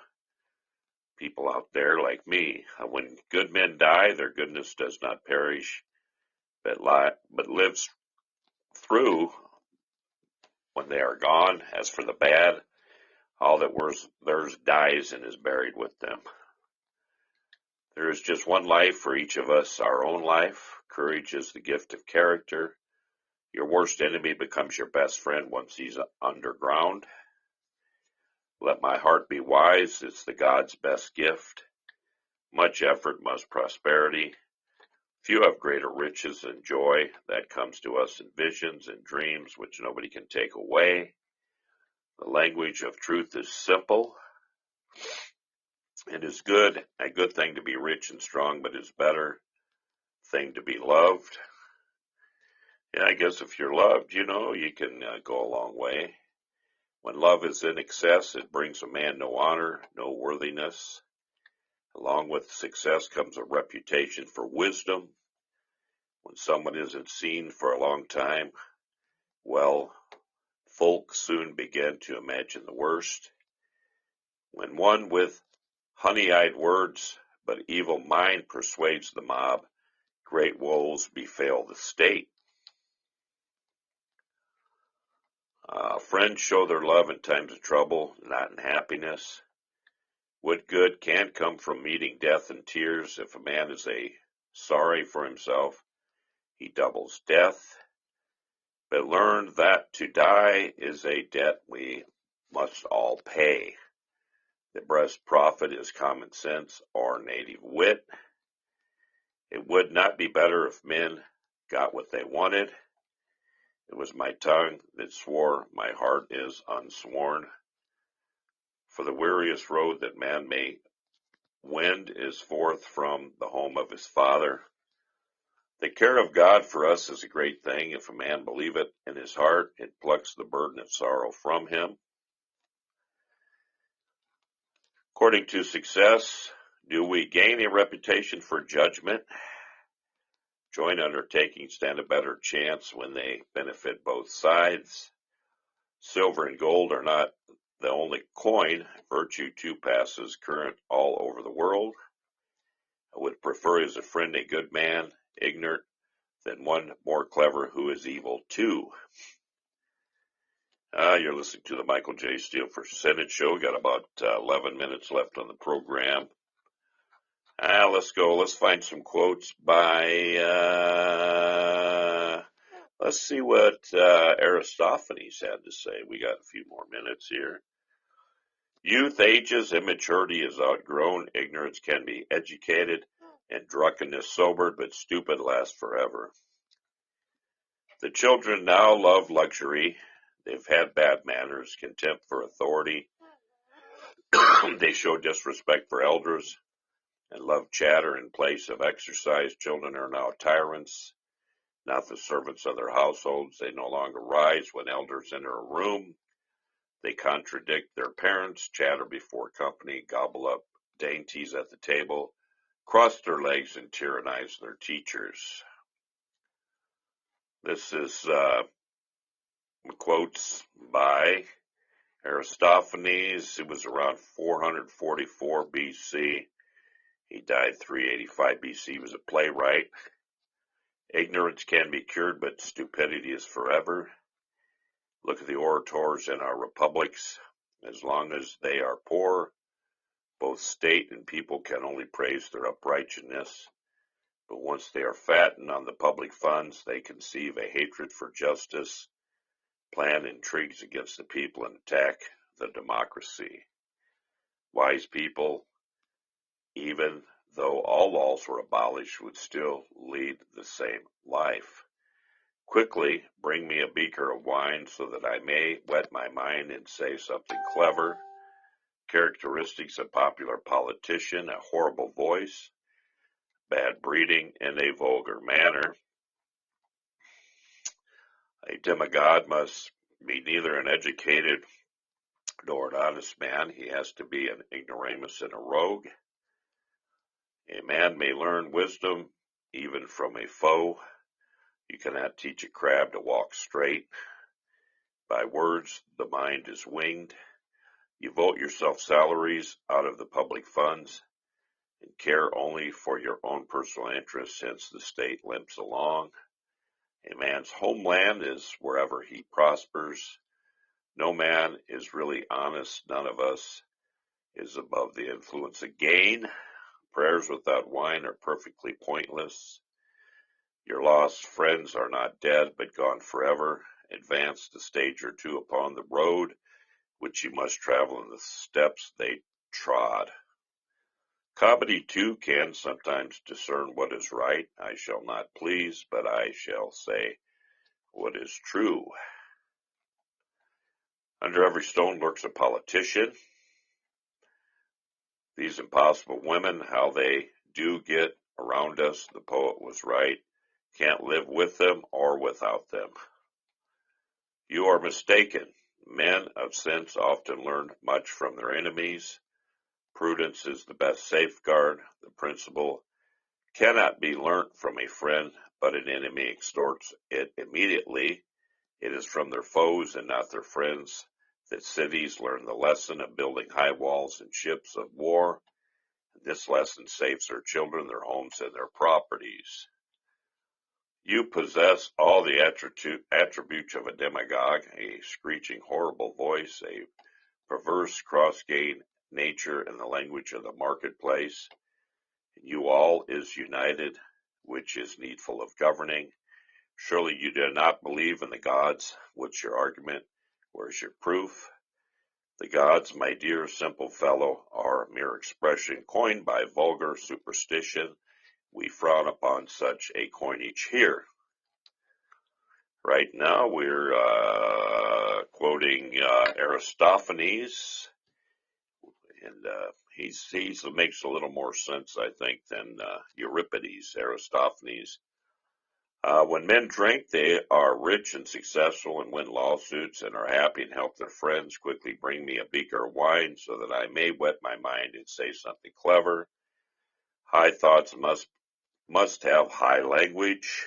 people out there like me. When good men die, their goodness does not perish, but lives through when they are gone. As for the bad, all that was theirs dies and is buried with them. There is just one life for each of us, our own life. Courage is the gift of character. Your worst enemy becomes your best friend once he's underground. Let my heart be wise, it's the God's best gift. Much effort, much prosperity. Few have greater riches and joy. That comes to us in visions and dreams which nobody can take away. The language of truth is simple. It is good, a good thing to be rich and strong, but it's better thing to be loved. And I guess if you're loved, you can go a long way. When love is in excess, it brings a man no honor, no worthiness. Along with success comes a reputation for wisdom. When someone isn't seen for a long time, well, folk soon begin to imagine the worst. When one with honey-eyed words but evil mind persuades the mob, great woes befall the state. Friends show their love in times of trouble, not in happiness. What good can come from meeting death in tears? If a man is sorry for himself, he doubles death. But learn that to die is a debt we must all pay. The best profit is common sense or native wit. It would not be better if men got what they wanted. It was my tongue that swore, my heart is unsworn. For the weariest road that man may wend is forth from the home of his father. The care of God for us is a great thing. If a man believe it in his heart, it plucks the burden of sorrow from him. According to success, do we gain a reputation for judgment? Joint undertakings stand a better chance when they benefit both sides. Silver and gold are not the only coin. Virtue too passes current all over the world. I would prefer as a friend a good man, ignorant, than one more clever who is evil too. You're listening to the Michael J. Steele for Senate show. We got about 11 minutes left on the program. Let's go. Let's find some quotes by, let's see what Aristophanes had to say. We got a few more minutes here. Youth ages, immaturity is outgrown, ignorance can be educated, and drunkenness sobered, but stupid lasts forever. The children now love luxury. They've had bad manners, contempt for authority. They show disrespect for elders and love chatter in place of exercise. Children are now tyrants, not the servants of their households. They no longer rise when elders enter a room. They contradict their parents, chatter before company, gobble up dainties at the table, cross their legs, and tyrannize their teachers. This is quotes by Aristophanes. It was around 444 BC. He died 385 BC. He was a playwright. Ignorance can be cured, but stupidity is forever. Look at the orators in our republics. As long as they are poor, both state and people can only praise their uprightness. But once they are fattened on the public funds, they conceive a hatred for justice, plan intrigues against the people, and attack the democracy. Wise people, even though all laws were abolished, would still lead the same life. Quickly, bring me a beaker of wine so that I may wet my mind and say something clever. Characteristics of popular politician: a horrible voice, bad breeding, and a vulgar manner. A demagogue must be neither an educated nor an honest man. He has to be an ignoramus and a rogue. A man may learn wisdom even from a foe. You cannot teach a crab to walk straight. By words, the mind is winged. You vote yourself salaries out of the public funds and care only for your own personal interests, since the state limps along. A man's homeland is wherever he prospers. No man is really honest. None of us is above the influence of gain. Prayers without wine are perfectly pointless. Your lost friends are not dead, but gone forever. Advance a stage or two upon the road, which you must travel in the steps they trod. Comedy, too, can sometimes discern what is right. I shall not please, but I shall say what is true. Under every stone lurks a politician. These impossible women, how they do get around us, the poet was right. Can't live with them or without them. You are mistaken. Men of sense often learn much from their enemies. Prudence is the best safeguard. The principle cannot be learnt from a friend, but an enemy extorts it immediately. It is from their foes and not their friends that cities learn the lesson of building high walls and ships of war. This lesson saves their children, their homes, and their properties. You possess all the attributes of a demagogue, a screeching, horrible voice, a perverse, cross-grained nature in the language of the marketplace. You all is united, which is needful of governing. Surely you do not believe in the gods. What's your argument? Where's your proof? The gods, my dear simple fellow, are a mere expression coined by vulgar superstition. We frown upon such a coinage here. Right now we're quoting Aristophanes, and he makes a little more sense, I think, than Euripides. Aristophanes. When men drink, they are rich and successful and win lawsuits and are happy and help their friends. Quickly bring me a beaker of wine so that I may wet my mind and say something clever. High thoughts must have high language.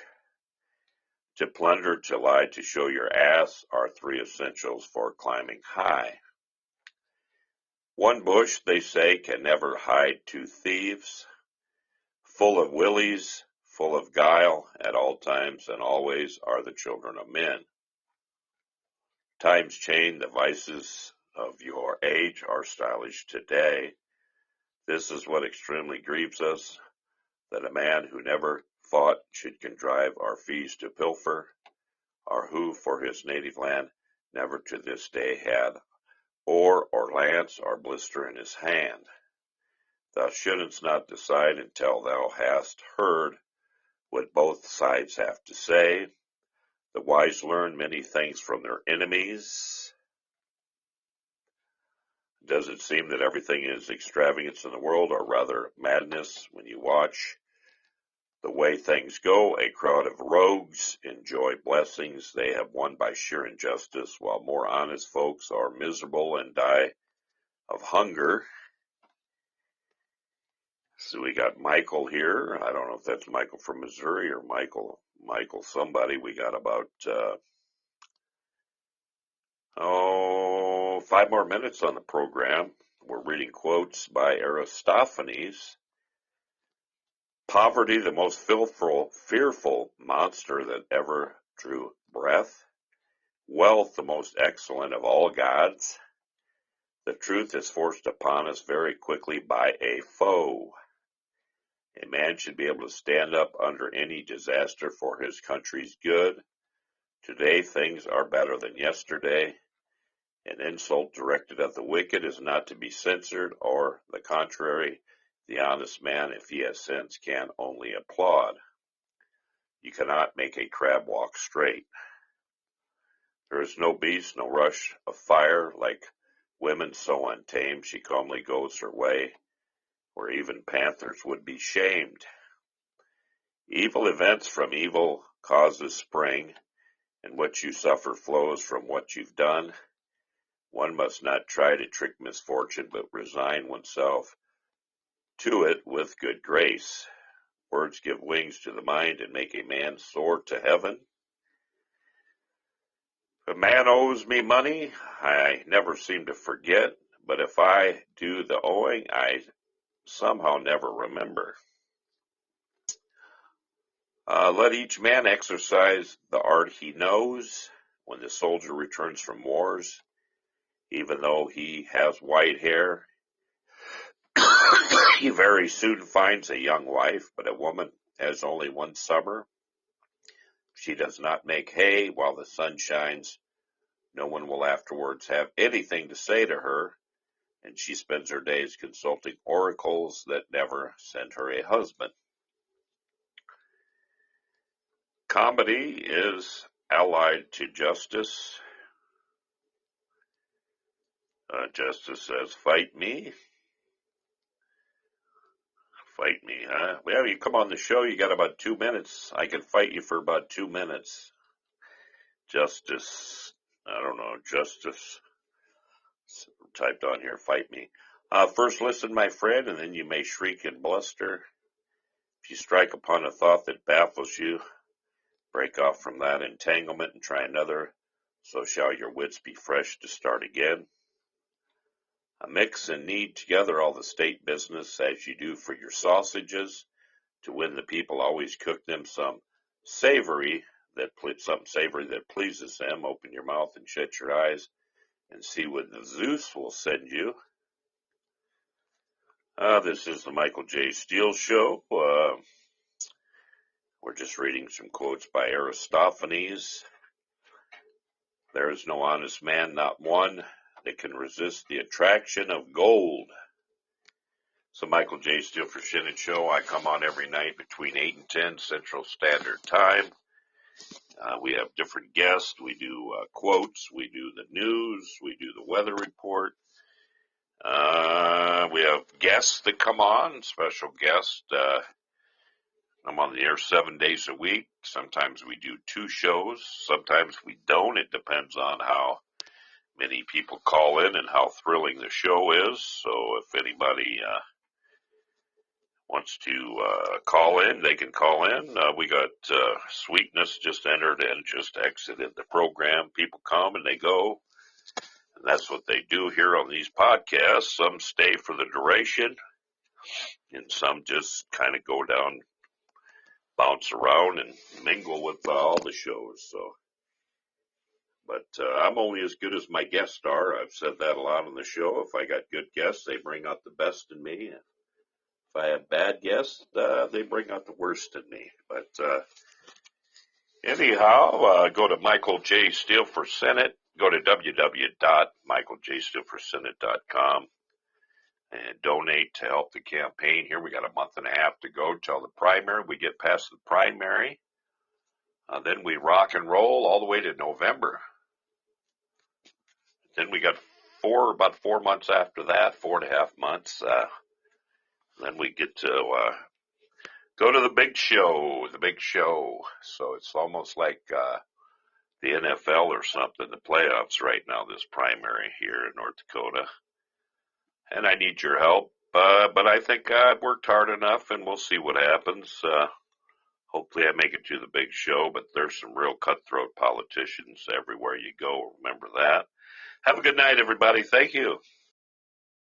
To plunder, to lie, to show your ass are three essentials for climbing high. One bush, they say, can never hide two thieves. Full of willies, full of guile, at all times and always are the children of men. Times change, the vices of your age are stylish today. This is what extremely grieves us, that a man who never fought should contrive our fees to pilfer, or who for his native land never to this day had oar or lance or blister in his hand. Thou shouldst not decide until thou hast heard what both sides have to say. The wise learn many things from their enemies. Does it seem that everything is extravagance in the world, or rather madness, when you watch the way things go? A crowd of rogues enjoy blessings they have won by sheer injustice, while more honest folks are miserable and die of hunger. So we got Michael here. I don't know if that's Michael from Missouri or Michael somebody. We got about 5 more minutes on the program. We're reading quotes by Aristophanes. Poverty, the most fearful monster that ever drew breath. Wealth, the most excellent of all gods. The truth is forced upon us very quickly by a foe. A man should be able to stand up under any disaster for his country's good. Today things are better than yesterday. An insult directed at the wicked is not to be censored, or the contrary. The honest man, if he has sense, can only applaud. You cannot make a crab walk straight. There is no beast, no rush of fire, like women so untamed, she calmly goes her way, where even panthers would be shamed. Evil events from evil causes spring, and what you suffer flows from what you've done. One must not try to trick misfortune, but resign oneself to it with good grace. Words give wings to the mind and make a man soar to heaven. If a man owes me money, I never seem to forget, but if I do the owing, I somehow never remember. Let each man exercise the art he knows. When the soldier returns from wars, even though he has white hair, he very soon finds a young wife, but a woman has only one summer. She does not make hay while the sun shines. No one will afterwards have anything to say to her, and she spends her days consulting oracles that never send her a husband. Comedy is allied to justice. Justice says, fight me. Fight me, huh? Well, you come on the show, you got about 2 minutes. I can fight you for about 2 minutes. Justice, I don't know, justice typed on here, fight me. First listen, my friend, and then you may shriek and bluster. If you strike upon a thought that baffles you, break off from that entanglement and try another, so shall your wits be fresh to start again. Mix and knead together all the state business as you do for your sausages. To win the people, always cook them some savory something savory that pleases him. Open your mouth and shut your eyes and see what Zeus will send you. This is the Michael J. Steele Show. We're just reading some quotes by Aristophanes. There is no honest man, not one, that can resist the attraction of gold. So Michael J. Steele for Shin and Show. I come on every night between 8 and 10 Central Standard Time. We have different guests. We do quotes. We do the news. We do the weather report. We have guests that come on, special guests. I'm on the air 7 days a week. Sometimes we do 2 shows. Sometimes we don't. It depends on how many people call in and how thrilling the show is. So if anybody wants to call in, they can call in. We got Sweetness just entered and just exited the program. People come and they go. And that's what they do here on these podcasts. Some stay for the duration, and some just kind of go down, bounce around, and mingle with all the shows. So, but I'm only as good as my guests are. I've said that a lot on the show. If I got good guests, they bring out the best in me. And if I have bad guests, they bring out the worst in me. But anyhow, go to Michael J. Steele for Senate. Go to www.michaeljsteeleforsenate.com and donate to help the campaign. Here we got a month and a half to go till the primary. We get past the primary. Then we rock and roll all the way to November. Then we got about 4 months after that, 4.5 months. Then we get to go to the big show. So it's almost like the NFL or something, the playoffs right now, this primary here in North Dakota. And I need your help. But I think I've worked hard enough, and we'll see what happens. Hopefully I make it to the big show, but there's some real cutthroat politicians everywhere you go. Remember that. Have a good night, everybody. Thank you.